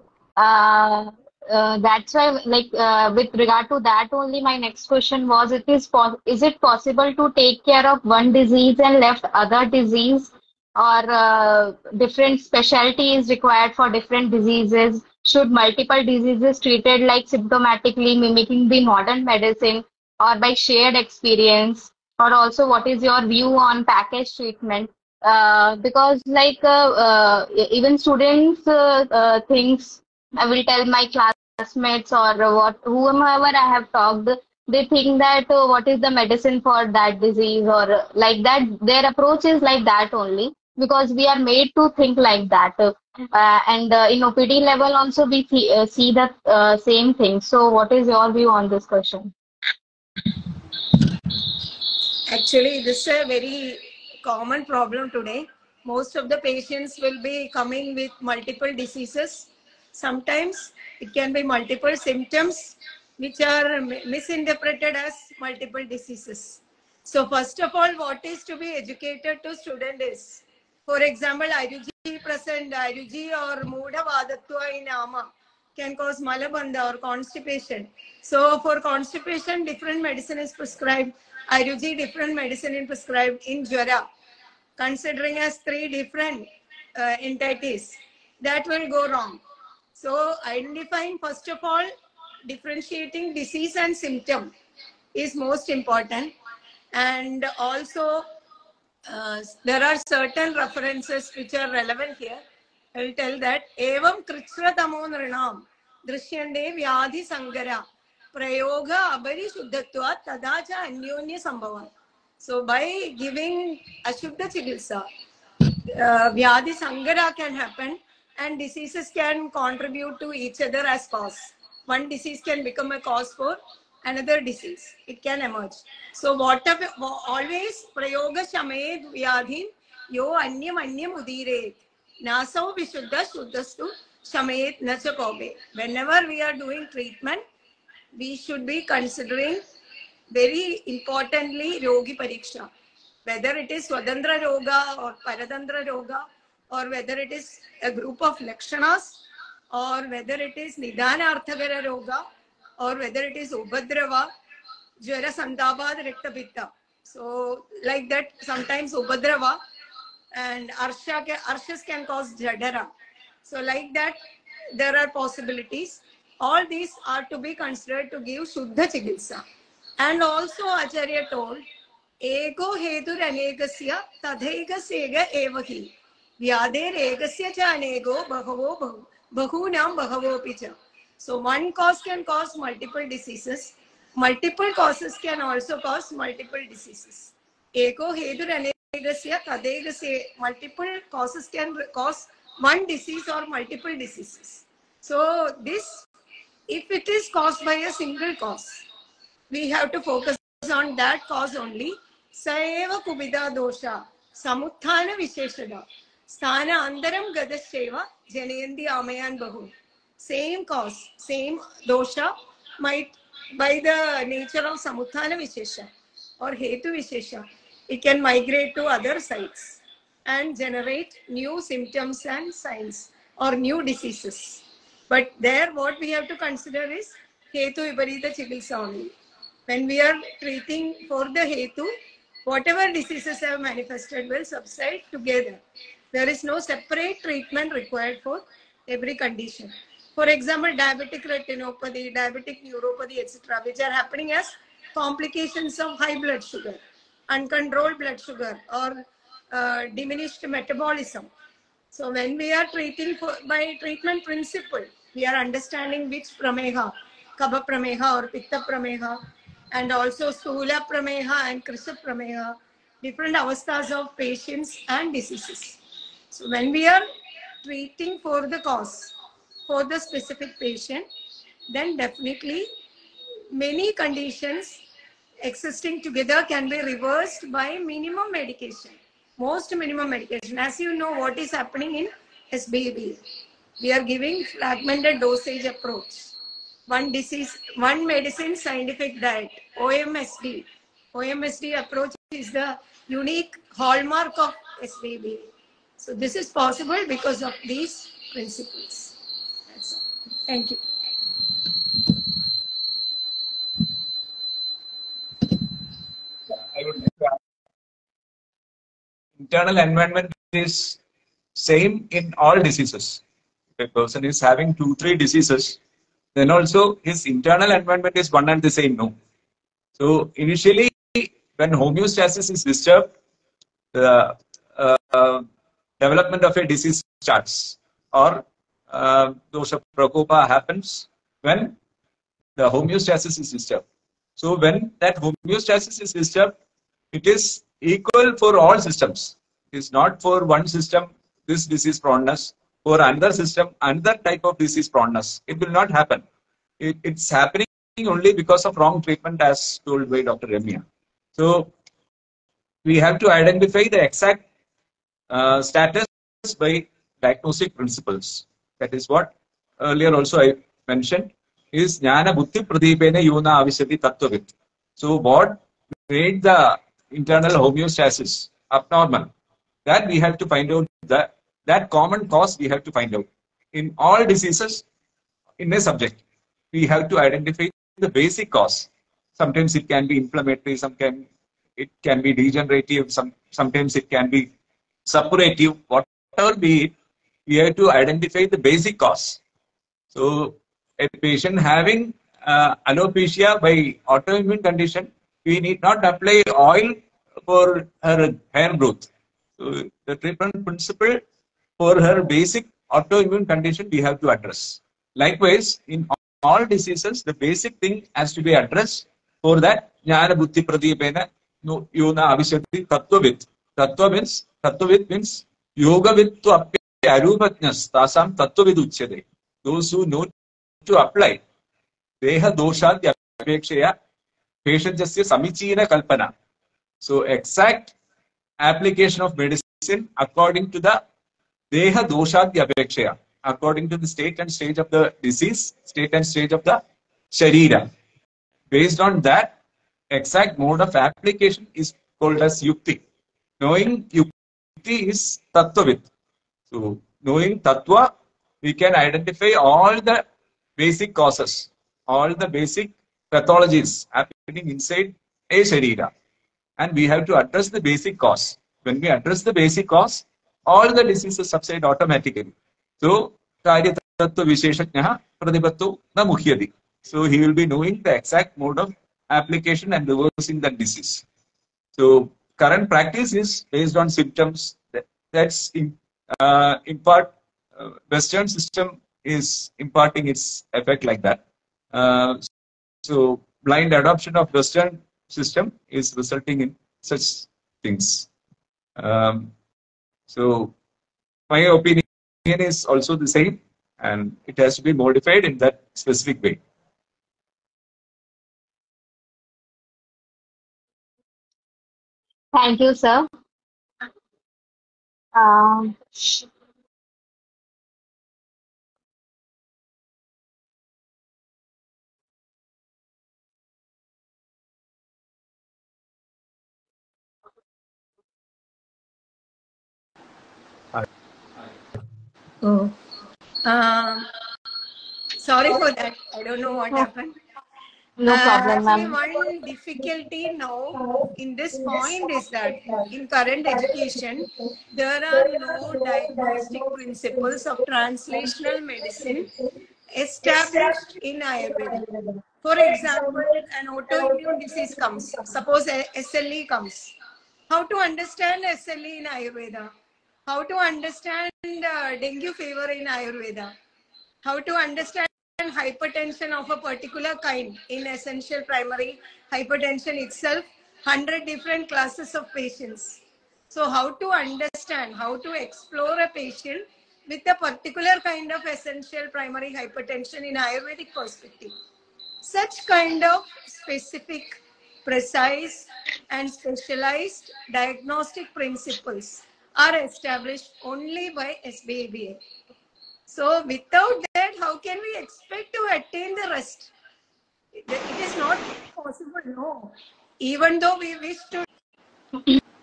That's why, like, with regard to that only, my next question was: is it possible to take care of one disease and left other disease, or different specialty is required for different diseases? Should multiple diseases treated like symptomatically mimicking the modern medicine, or by shared experience, or also what is your view on package treatment? Because like even students thinks, I will tell my classmates or what whomever I have talked, they think that what is the medicine for that disease, or like that. Their approach is like that only, because we are made to think like that. And in OPD level also we see the same thing. So what is your view on this question? Actually, this is a very common problem today. Most of the patients will be coming with multiple diseases. Sometimes it can be multiple symptoms which are misinterpreted as multiple diseases. So first of all, what is to be educated to student is, for example, Ayurji present, Ayurji or Mudha Vadatva in Ama can cause malabandha or constipation. So for constipation, different medicine is prescribed. Ayurveda, different medicine is prescribed in Jwara, considering as three different entities. That will go wrong. So identifying, first of all, differentiating disease and symptom is most important. And also, there are certain references which are relevant here. I will tell that evam kritsra tamo nrinam drishyande vyadhi sangara prayoga abari shuddhatva tadacha anyonya sambhavan. So by giving ashuddha chikitsa, vyadhi sangara can happen and diseases can contribute to each other as cause. One disease can become a cause for another disease. It can emerge. So whatever, always prayoga shamed vyadhin yo anyam udiret. Nasau vishuddha shuddhastu shamed nacha kobe. Whenever we are doing treatment, we should be considering very importantly Rogi Pariksha. Whether it is Swadandra Roga or Paradandra Roga, or whether it is a group of Lakshanas, or whether it is Nidana Arthagara Roga, or whether it is Ubadrava, Jwara Sandabad Rekta Pitta. So, like that, sometimes Ubadrava and Arshas can cause Jadara. So, like that, there are possibilities. All these are to be considered to give Shuddha Chikitsa. And also, Acharya told, Ego Hetur Anegasya Tadhegasega Evahi. Vyader Egasya Cha Anego Bahavo Bahunam Bahavo Picha. So, one cause can cause multiple diseases. Multiple causes can also cause multiple diseases. Ego Hetur Anegasya Tadhegasya. Multiple causes can cause one disease or multiple diseases. So, this, if it is caused by a single cause, we have to focus on that cause only. Saeva Kubida Dosha, Samuthana Visheshada. Sthana antaram gadasheva janayanti amayan bahu. Same cause, same dosha might, by the nature of samuthana vishesha or hetu vishesha, it can migrate to other sites and generate new symptoms and signs or new diseases. But there, what we have to consider is hetu viparita chikitsa only. When we are treating for the hetu, whatever diseases have manifested will subside together. There is no separate treatment required for every condition. For example, diabetic retinopathy, diabetic neuropathy, etc., which are happening as complications of high blood sugar, uncontrolled blood sugar, or diminished metabolism. So when we are treating by treatment principle, we are understanding which prameha, Kaba prameha or Pitta prameha, and also Stula prameha and Krisa prameha, different avasthas of patients and diseases. So when we are treating for the cause, for the specific patient, then definitely many conditions existing together can be reversed by minimum medication. Most minimum medication. As you know, what is happening in SBB? We are giving fragmented dosage approach. One disease, one medicine, scientific diet, OMSD. OMSD approach is the unique hallmark of SBB. So this is possible because of these principles. That's all. Thank you. I would like to add, internal environment is same in all diseases. If a person is having 2, 3 diseases, then also his internal environment is one and the same. No. So initially, when homeostasis is disturbed, the development of a disease starts, or dosha prakopa happens when the homeostasis is disturbed. So when that homeostasis is disturbed, it is equal for all systems. It is not for one system, this disease proneness, for another system, another type of disease proneness. It will not happen. It's happening only because of wrong treatment, as told by Dr. Ramya. So we have to identify the exact status by diagnostic principles. That is what earlier also I mentioned is Jnana Buddhi Pradipena Yuna Avisati Tattvavit. So what made the internal homeostasis abnormal? That we have to find out, that common cause we have to find out. In all diseases, in a subject, we have to identify the basic cause. Sometimes it can be inflammatory, sometimes it can be degenerative, sometimes it can be suppurative, whatever be it, we have to identify the basic cause. So a patient having alopecia by autoimmune condition, we need not apply oil for her hair growth. So the treatment principle for her basic autoimmune condition we have to address. Likewise, in all diseases, the basic thing has to be addressed. For that, Jnana Buddhi Pradipena Yona Avishati Tattvavit. Tattvavid means Yogavid to appear Arupatnas, Tasam Tattvavid Uchyade. Those who know to apply Deha Doshat Yapekshaya Patientasya Samichina Kalpana. So exact application of medicine according to the Deha Doshat Yapekshaya, according to the state and stage of the disease, state and stage of the Sharira. Based on that, exact mode of application is called as Yukti. Knowing Yukti is Tattvavit. So, knowing Tattva, we can identify all the basic causes, all the basic pathologies happening inside a Sharira. And we have to address the basic cause. When we address the basic cause, all the diseases subside automatically. So, Karya Tattva Visheshajnaha Pradipatto na Mukhyadi. So, he will be knowing the exact mode of application and reversing that disease. So, current practice is based on symptoms. That's in part, Western system is imparting its effect like that. So, blind adoption of Western system is resulting in such things. So, my opinion is also the same, and it has to be modified in that specific way. Thank you, sir. Um, Oh. Um, Sorry for that. I don't know what no, happened. no problem, Actually, ma'am. one difficulty now in this point is that in current education, there are no diagnostic principles of translational medicine established in Ayurveda. For example, an autoimmune disease comes, suppose a SLE comes. How to understand SLE in Ayurveda? How to understand dengue fever in Ayurveda? How to understand hypertension of a particular kind in essential primary hypertension itself, 100 different classes of patients. So how to understand, how to explore a patient with a particular kind of essential primary hypertension in Ayurvedic perspective. Such kind of specific, precise and specialized diagnostic principles are established only by SBABA. So without that, how can we expect to attain the rest? It is not possible, no. Even though we wish to,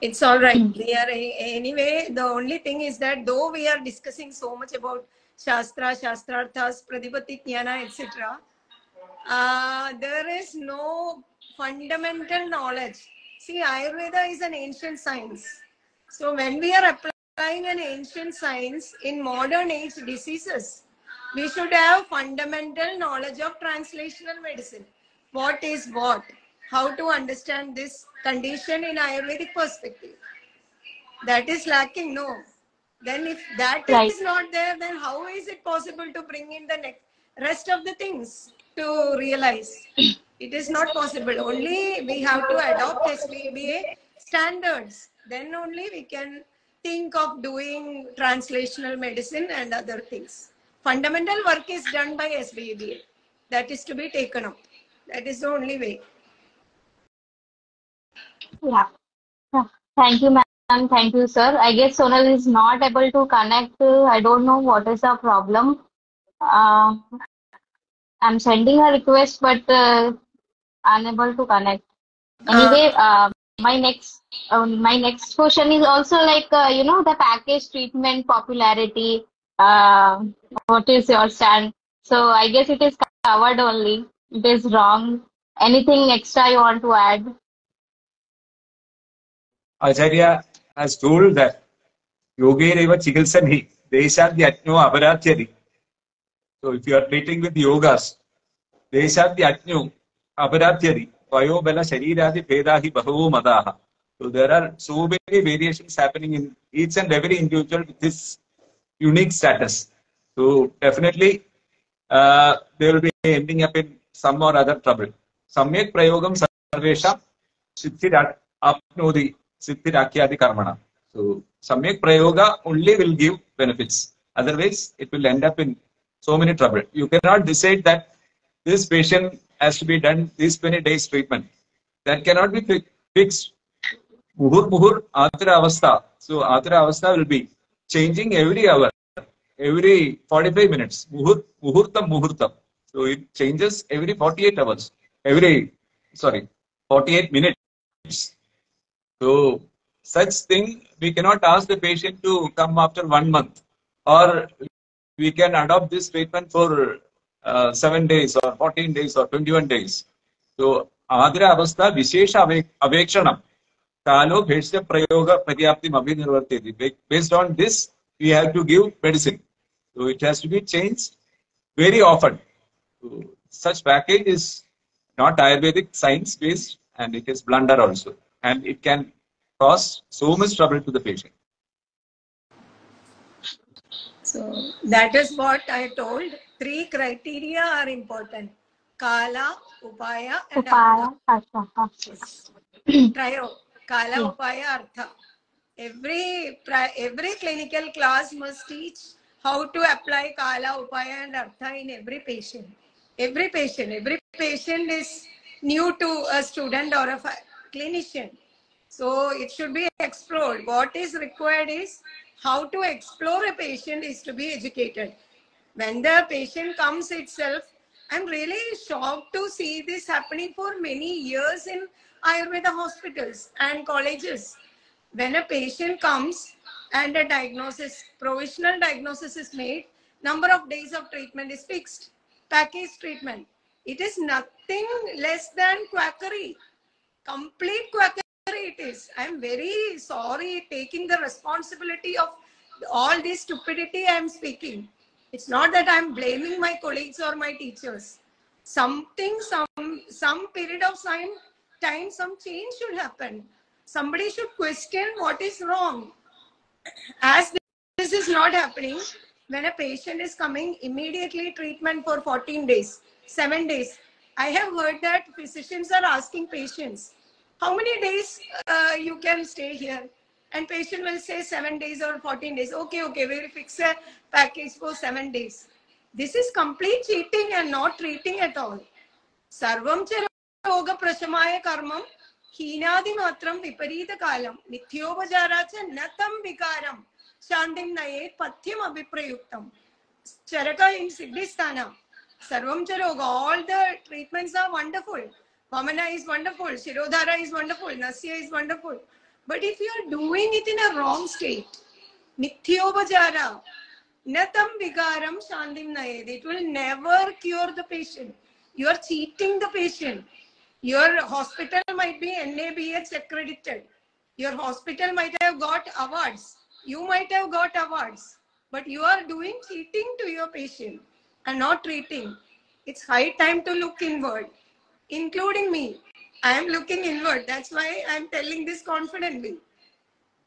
it's all right. We are anyway. The only thing is that though we are discussing so much about Shastra, Shastrarthas, Pradipati Jnana, etc., there is no fundamental knowledge. See, Ayurveda is an ancient science. So when we are applying an ancient science in modern age diseases, we should have fundamental knowledge of translational medicine. What is what? How to understand this condition in Ayurvedic perspective? That is lacking, no. Then if that Right. is not there, then how is it possible to bring in the next rest of the things to realize? It is not possible. Only we have to adopt SBBA standards. Then only we can think of doing translational medicine and other things. Fundamental work is done by SBBA. That is to be taken up. That is the only way. Yeah. Yeah. Thank you, ma'am. Thank you, sir. I guess Sonal is not able to connect. I don't know what is the problem. Uh, I'm sending a request, but unable to connect. Uh, Anyway, my next question is also like the package treatment popularity. Uh, what is your stand? So I guess it is covered only. It is wrong. Anything extra you want to add? Acharya has told that Yogereva Chikilsani, Deshadyatno Abharatyari. So if you are treating with yogas, Deshadyatno Abharatyari, Vayobala Shariradi Vedahi Bahu Madaha. So there are so many variations happening in each and every individual with this unique status. So definitely they will be ending up in some or other trouble. Samyak Prayogam Sarvesha Siddhirat Apnodi Siddhirakyadi Karmana. So Samyak Prayoga only will give benefits. Otherwise, it will end up in so many trouble. You cannot decide that this patient has to be done this many days treatment. That cannot be fixed. Muhur Muhur Atra Avastha. So Atra Avastha will be changing every hour, every 45 minutes. Muhurtam Muhurtam. So it changes every 48 hours. Every, sorry, 48 minutes. So such thing, we cannot ask the patient to come after 1 month. Or we can adopt this treatment for 7 days or 14 days or 21 days. So Adra Avastha Vishesha Avekshanam. Kalo Bheshya Prayoga Paryapti Abhinirvarteti. Based on this, we have to give medicine. So it has to be changed very often. So such package is not Ayurvedic science based and it is blunder also. And it can cause so much trouble to the patient. So that is what I told. Three criteria are important: Kala, Upaya, and Artha. Upaya. Asha. Yes. Trio. Kala, Yeah. Upaya, Artha. Every clinical class must teach how to apply Kala, Upaya, and Artha in every patient. Every patient is new to a student or a clinician. So it should be explored. What is required is how to explore a patient is to be educated. When the patient comes itself, I'm really shocked to see this happening for many years in Ayurveda hospitals and colleges. When a patient comes and a diagnosis, provisional diagnosis is made, number of days of treatment is fixed. Package treatment. It is nothing less than quackery. Complete quackery it is. I'm very sorry taking the responsibility of all this stupidity I'm speaking. It's not that I'm blaming my colleagues or my teachers. Something, some period of time, some change should happen. Somebody should question what is wrong. As this is not happening, when a patient is coming, immediately treatment for 14 days, 7 days. I have heard that physicians are asking patients, how many days you can stay here? And patient will say 7 days or 14 days. Okay, we will fix a package for 7 days. This is complete cheating and not treating at all. Sarvam cha roga prashamaya karmam heenadi matram viparita kalam nithyopacara cha natam vikaram shantim naye pathyam abhiprayuktam. Charaka in Siddhisthana. Sarvam cha roga. All the treatments are wonderful. Vamana is wonderful. Shirodhara is wonderful. Nasya is wonderful. But if you are doing it in a wrong state, Nithyopachara, Natam Vikaram Shantim Nayed, it will never cure the patient. You are cheating the patient. Your hospital might be NABH accredited. Your hospital might have got awards. You might have got awards. But you are doing cheating to your patient and not treating. It's high time to look inward, including me. I am looking inward. That's why I am telling this confidently.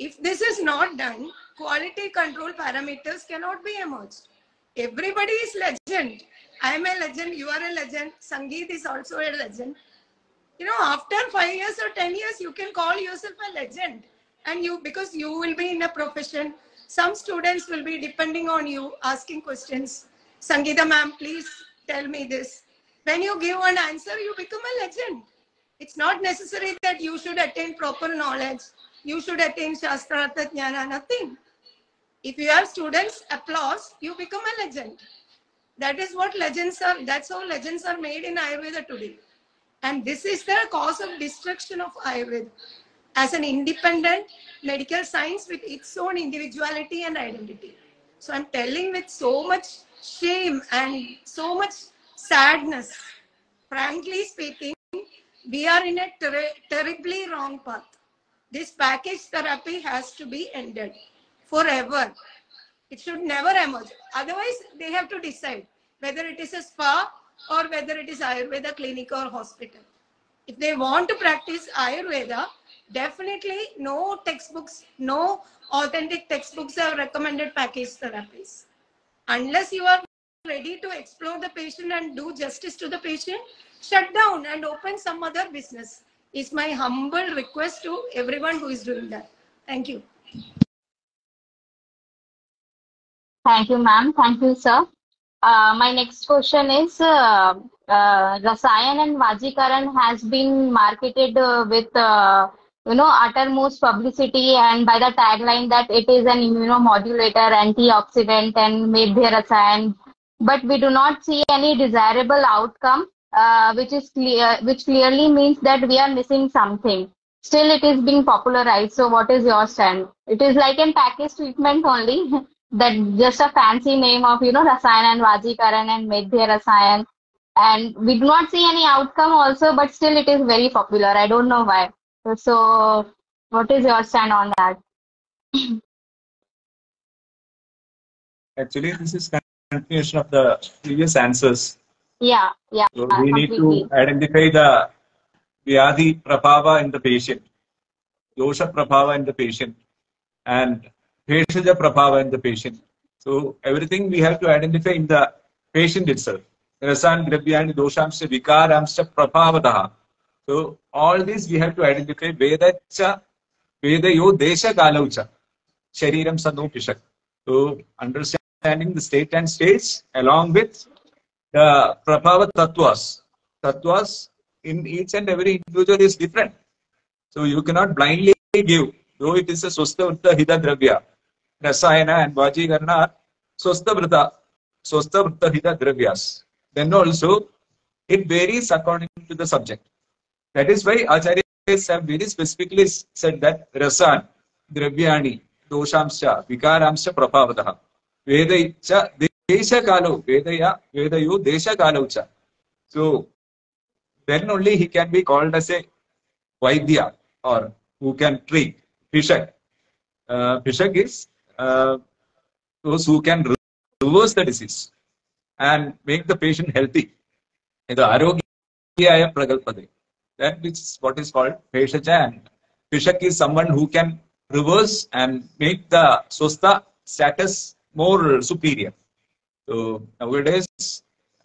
If this is not done, quality control parameters cannot be emerged. Everybody is legend. I am a legend. You are a legend. Sangeet is also a legend. You know, after 5 years or 10 years, you can call yourself a legend. And because you will be in a profession, some students will be depending on you, asking questions. Sangeeta ma'am, please tell me this. When you give an answer, you become a legend. It's not necessary that you should attain proper knowledge. You should attain Shastrartha Jnana, nothing. If you have students' applause, you become a legend. That is what legends are. That's how legends are made in Ayurveda today. And this is the cause of destruction of Ayurveda as an independent medical science with its own individuality and identity. So I'm telling with so much shame and so much sadness. Frankly speaking, we are in a terribly wrong path. This package therapy has to be ended forever. It should never emerge. Otherwise, they have to decide whether it is a spa or whether it is Ayurveda clinic or hospital. If they want to practice Ayurveda, definitely no textbooks, no authentic textbooks have recommended package therapies. Unless you are ready to explore the patient and do justice to the patient, shut down and open some other business is my humble request to everyone who is doing that. Thank you. Thank you, ma'am. Thank you, sir. My next question is, Rasayan and Vajikaran has been marketed with, uttermost publicity and by the tagline that it is an immunomodulator, antioxidant and Medhya Rasayan. But we do not see any desirable outcome, which clearly means that we are missing something. Still, it is being popularized. So what is your stand? It is like a package treatment only. That just a fancy name of, Rasayan and Vajikaran and Medhya Rasayan. And we do not see any outcome also, but still it is very popular. I don't know why. So what is your stand on that? Actually, this is continuation of the previous answers. Yeah, So we need completely. to identify the Vyadhi Prabhava in the patient, Dosha Prabhava in the patient, and Bheshaja Prabhava in the patient. So everything we have to identify in the patient itself. Rasan, Grabhyani, Doshamsha, Vikaramsha, Prabhavadaha. So all these we have to identify. Vedacha, Vedayo, Desha, Galaucha, Shariram, Sanu, Pishak. So understanding the state and states along with the Prabhava Tattvas. Tattvas in each and every individual is different. So you cannot blindly give, though it is a Swastha Hita Dravya. Rasayana and Vajikarana are Swastha Hita Dravyas. Then also, it varies according to the subject. That is why Acharyas have very specifically said that Rasan, Dravyani, Doshamsha, Vikaramsha Prabhavataha. Vedaicha Desha Kalo, Vedayo Desha Kaloucha. So, then only he can be called as a Vaidya or who can treat. Pishak. Pishak is those who can reverse the disease and make the patient healthy. The Arogyaya Pragalpade. That which is what is called Peshacha, and Pishak is someone who can reverse and make the Swastha status more superior. So nowadays,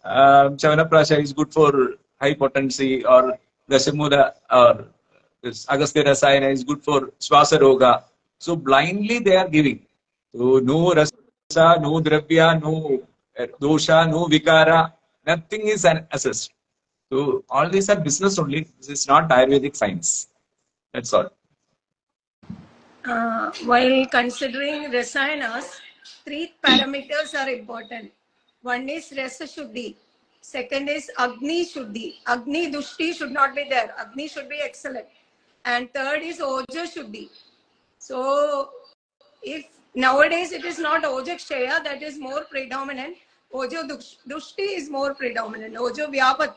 Chavanaprasha is good for high potency, or Dasamura or this Agastya Rasayana is good for Swasa Roga. So blindly they are giving. So no Rasa, no Dravya, no Dosha, no Vikara, nothing is assessed. So all these are business only. This is not Ayurvedic science. That's all. While considering rasayanas, three parameters are important. One is rasa shuddhi. Second is agni shuddhi. Agni dushti should not be there. Agni should be excellent. And third is oja shuddhi. So if nowadays it is not oja kshaya that is more predominant, ojo dushti is more predominant. Ojo vyapat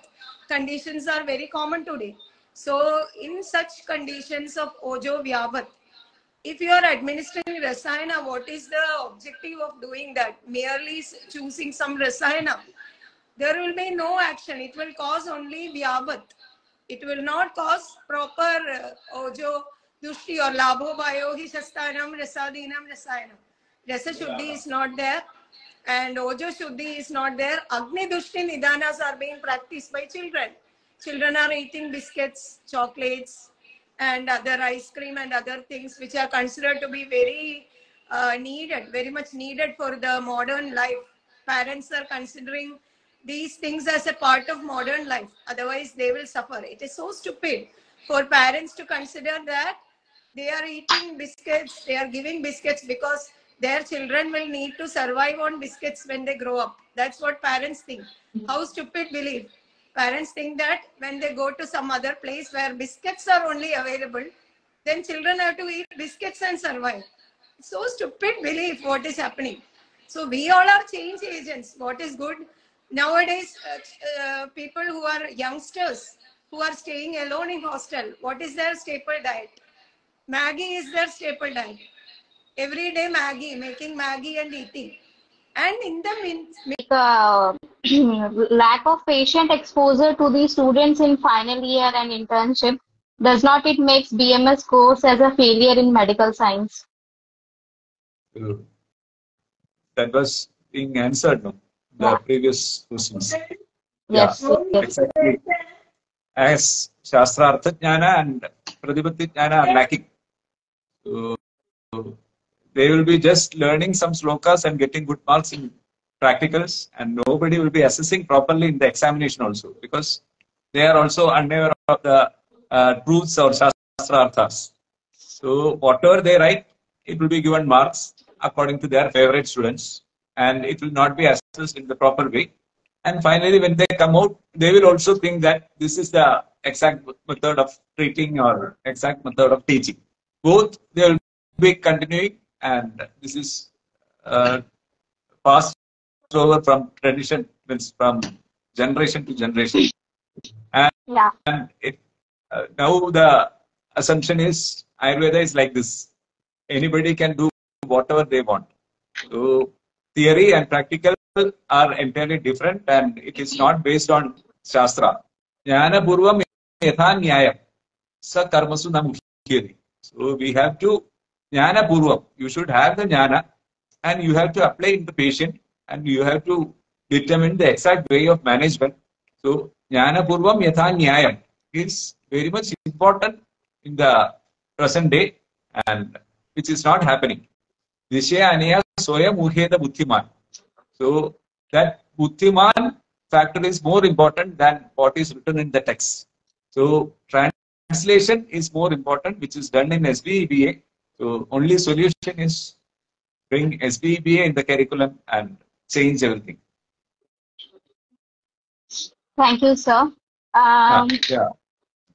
conditions are very common today. So in such conditions of ojo vyapat, if you are administering rasayana, what is the objective of doing that? Merely choosing some rasayana, there will be no action. It will cause only vyabhat. It will not cause proper ojo dushti or labho bayo hi shastanam rasadinam rasayanam. Rasa shuddhi is not there, and ojo shuddhi is not there. Agni dushti nidanas are being practiced by children. Children are eating biscuits, chocolates, and other ice cream and other things which are considered to be very needed, very much needed for the modern life. Parents are considering these things as a part of modern life. Otherwise, they will suffer. It is so stupid for parents to consider that they are eating biscuits, they are giving biscuits because their children will need to survive on biscuits when they grow up. That's what parents think. How stupid belief. Parents think that when they go to some other place where biscuits are only available, then children have to eat biscuits and survive. So stupid belief what is happening. So we all are change agents. What is good? Nowadays, people who are youngsters, who are staying alone in hostel, what is their staple diet? Maggie is their staple diet. Every day Maggie, making Maggie and eating. And in the Lack of patient exposure to the students in final year and internship, does not it makes BMS course as a failure in medical science? That was being answered, no? The Yeah. previous questions. Yes, Yeah, yes. exactly. As Shastra Artha Jnana and Pratipatti Jnana are lacking. So they will be just learning some slokas and getting good marks in practicals, and nobody will be assessing properly in the examination also, because they are also unaware of the truths or Shastra Arthas. So whatever they write, it will be given marks according to their favorite students, and it will not be assessed in the proper way. And finally, when they come out, they will also think that this is the exact method of treating or exact method of teaching. Both they will be continuing, and this is passed over from tradition, means from generation to generation. And, Yeah. and now the assumption is Ayurveda is like this. Anybody can do whatever they want. So theory and practical are entirely different, and it is not based on Shastra. Jnana Purvam Yatha Nyayam Sa Karmasu Na Mukhyati. So we have to Jnana Purvam. You should have the Jnana, and you have to apply in the patient, and you have to determine the exact way of management. So Jnana Purvam Yatha Nyayam is very much important in the present day, and which is not happening. Dishya Aniya Soya Muheda Buddhiman. So that Buddhiman factor is more important than what is written in the text. So translation is more important, which is done in SBEBA. So only solution is bring SBBA in the curriculum and change everything. Thank you, sir. Yeah,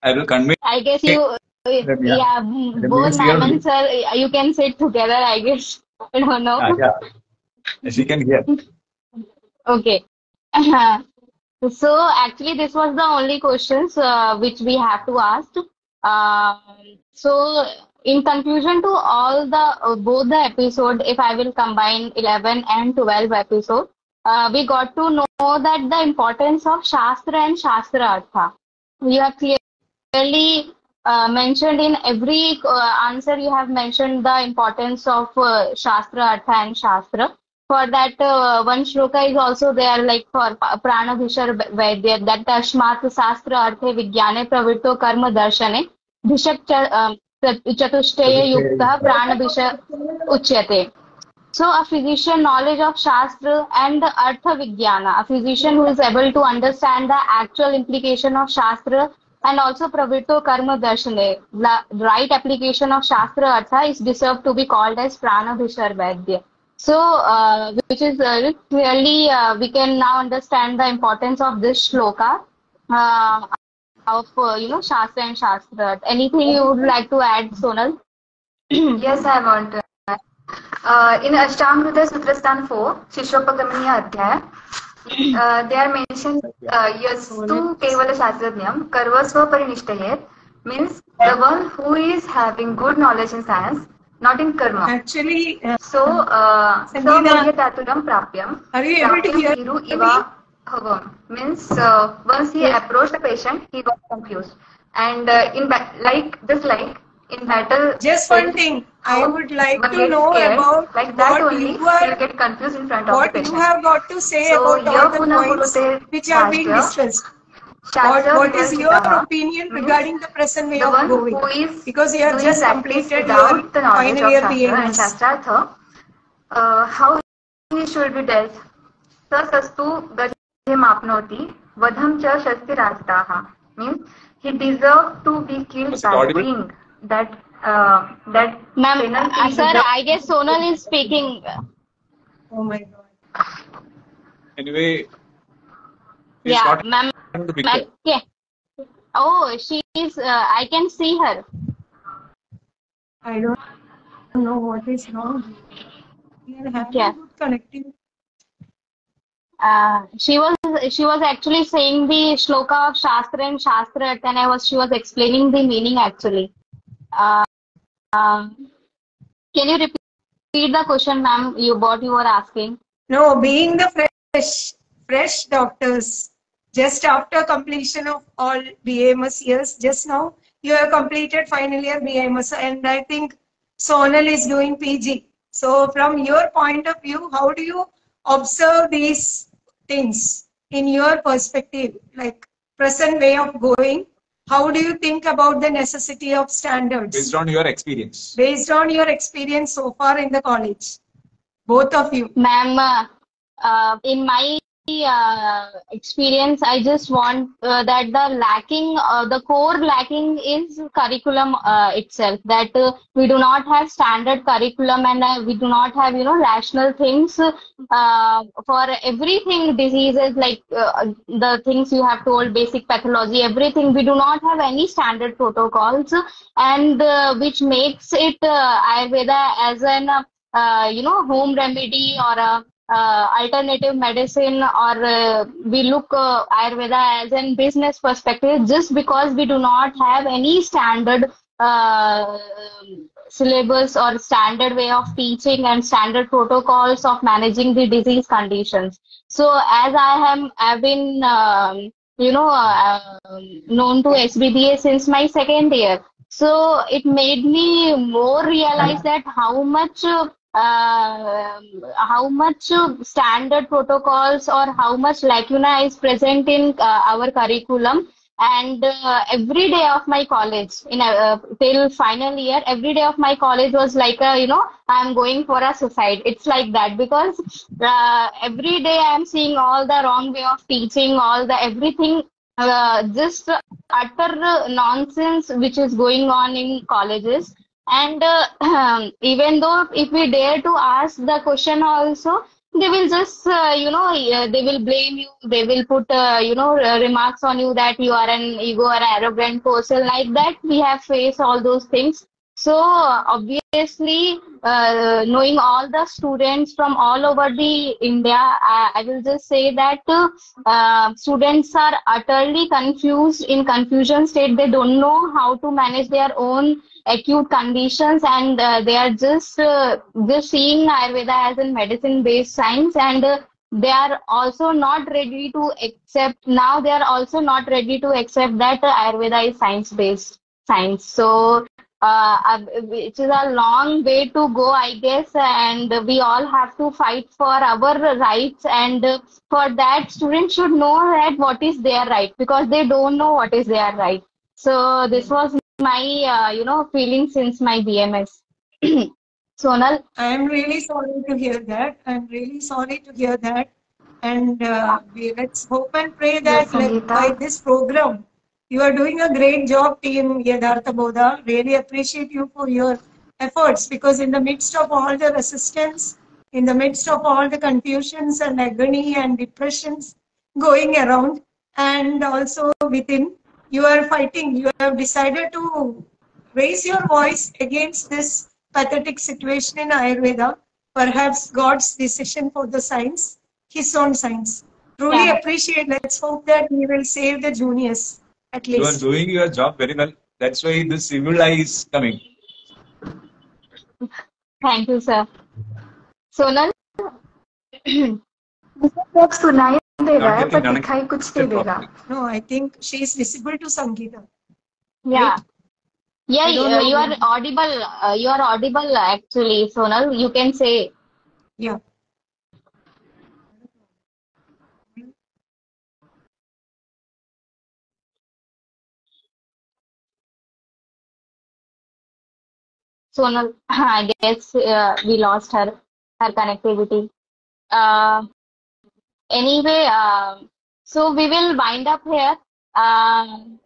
I will convey I guess you, them. Yeah, yeah, the both means ma'am and clearly. sir, you can sit together, I guess. I don't know. Yeah, she can hear. Okay. So actually, this was the only questions which we have to ask. So in conclusion to all the both the episode, if I will combine 11 and 12 episode, we got to know that the importance of Shastra and Shastra Artha. You have clearly mentioned in every answer you have mentioned the importance of Shastra Artha and Shastra. For that, one shloka is also there, like for Prana Bhishar Vaidya, that Ashmat Shastra Arthe Vigyane Pravritto Karma Darshane Bhishak Chatushtaya Yukta Prana Bhishar Uchyate. So, a physician knowledge of Shastra and the Artha Vijnana, a physician who is able to understand the actual implication of Shastra and also Pravritto Karma Darshane, the right application of Shastra Artha is deserved to be called as Prana Bhishar Vaidya. So, which is clearly we can now understand the importance of this shloka uh, of Shastra and Shastra. Anything you would like to add, Sonal? Yes, I want to. In Ashtamrita Sutrasthan 4, Shishopagamiya Adhyaya, they are mentioned Yastu Kevala Shastrajnam, Karvasva Parinishtaye, means the one who is having good knowledge in science, not in karma. Actually, So, Sangeeta, Taturam Prapyam, are you able to hear Hiru me? Iva Bhavam, means once he approached the patient, he got confused. And like in battle, Just one thing, I would like one to gets know scared, about like that what only you he'll are, get confused in front of the what patient. you have got to say So, about all the Puna points Kurute which are being Shastra, discussed. Shastra What is your Vivarchitaha opinion means regarding the present way the of one going? who is Because you have doing just practice completed your without the knowledge final of year Shastra and BAMS. Shastrartha, how he should be dealt. Sastu Gajim Apnoti, Vadham Cha Shastirastaha means he deserved to be killed Was it by the audible? king. That Ma'am, penalty sir, deserved. I guess Sonal is speaking. Oh my God. Anyway, she's Yeah, not ma'am. in the picture. Okay. Oh, she is. I can see her. I don't know what is wrong. We are having Yeah. good connectivity. She was actually saying the shloka of Shastra and Shastra, and she was explaining the meaning actually. Uh, uh, can you repeat the question, ma'am? What you were asking? No, being the fresh doctors, just after completion of all BAMS years, just now you have completed final year BAMS, and I think Sonal is doing PG. So, from your point of view, how do you observe these things in your perspective, like present way of going? How do you think about the necessity of standards? Based on your experience. Based on your experience so far in the college, both of you. Ma'am, in my experience, I just want that the core lacking is curriculum itself. That we do not have standard curriculum and we do not have, rational things for everything, diseases like the things you have told, basic pathology, everything. We do not have any standard protocols, and which makes it Ayurveda as an home remedy or a alternative medicine, or we look Ayurveda as a business perspective, just because we do not have any standard uh, syllabus or standard way of teaching and standard protocols of managing the disease conditions. So as I've been known to SBBA since my second year. So it made me more realize that how much standard protocols or how much lacuna is present in our curriculum. And every day of my college, till final year, every day of my college was like I'm going for a suicide. It's like that, because every day I'm seeing all the wrong way of teaching, all the everything, just utter nonsense which is going on in colleges. And even though if we dare to ask the question also, they will just, they will blame you. They will put, remarks on you that you are an ego or arrogant person. Like that, we have faced all those things. So obviously, knowing all the students from all over the India, I will just say that students are utterly confused in confusion state. They don't know how to manage their own acute conditions, and they are just seeing Ayurveda as a medicine based science, and they are also not ready to accept, now they are also not ready to accept that Ayurveda is science based science. So which is a long way to go, I guess, and we all have to fight for our rights, and for that students should know that what is their right, because they don't know what is their right. So this was my feeling since my BMS. Sonal. I am really sorry to hear that. I'm really sorry to hear that. And let's hope and pray Yes, that by Sangeeta. this program, you are doing a great job, team Yadhartha Bodha. Really appreciate you for your efforts, because in the midst of all the resistance, in the midst of all the confusions and agony and depressions going around, and also within, you are fighting. You have decided to raise your voice against this pathetic situation in Ayurveda, perhaps God's decision for the science, his own science. Truly Yeah, appreciate. Let's hope that he will save the juniors at You are least. doing your job very well. That's why this evil eye is coming. thank you, sir. Sonal. मुझे सब सुनाई दे रहा Not है getting पर दिखाई कुछ नहीं connected देगा. properly. No, I think she is visible to Sangeeta, Yeah. right? Yeah, I don't know. you are audible. You are audible actually, Sonal. You can say. Yeah. Sonal, I guess we lost her connectivity. Uh, anyway, so we will wind up here. Um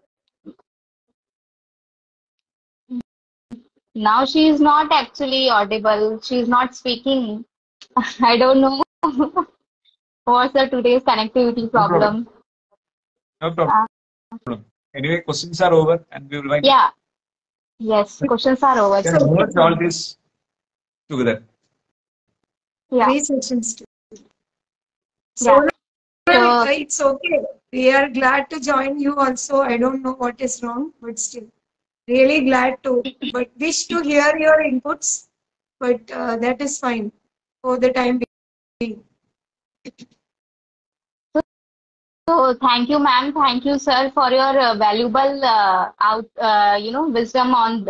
Now she is not actually audible. She is not speaking. I don't know what's the today's connectivity No problem. problem. No problem. Uh, Anyway, questions are over and we will wind up. yeah, yes, questions are over. We can So, merge all this together. Yeah, 3 sessions too. yeah. So, So it's okay. We are glad to join you also. I don't know what is wrong, but still, really glad to. But wish to hear your inputs. But that is fine for the time being. So thank you, ma'am. Thank you, sir, for your valuable wisdom on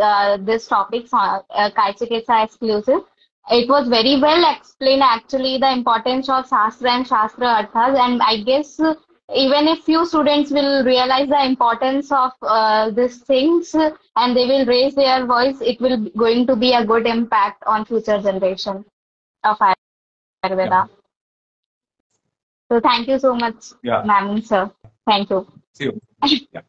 this topic, Kaichiketsa exclusive. It was very well explained, actually, the importance of Shastra and Shastra Arthas. And I guess even if few students will realize the importance of these things and they will raise their voice, it will going to be a good impact on future generation of Yeah. Ayurveda. So thank you so much, Yeah. ma'am and sir. Thank you. See you. Yeah.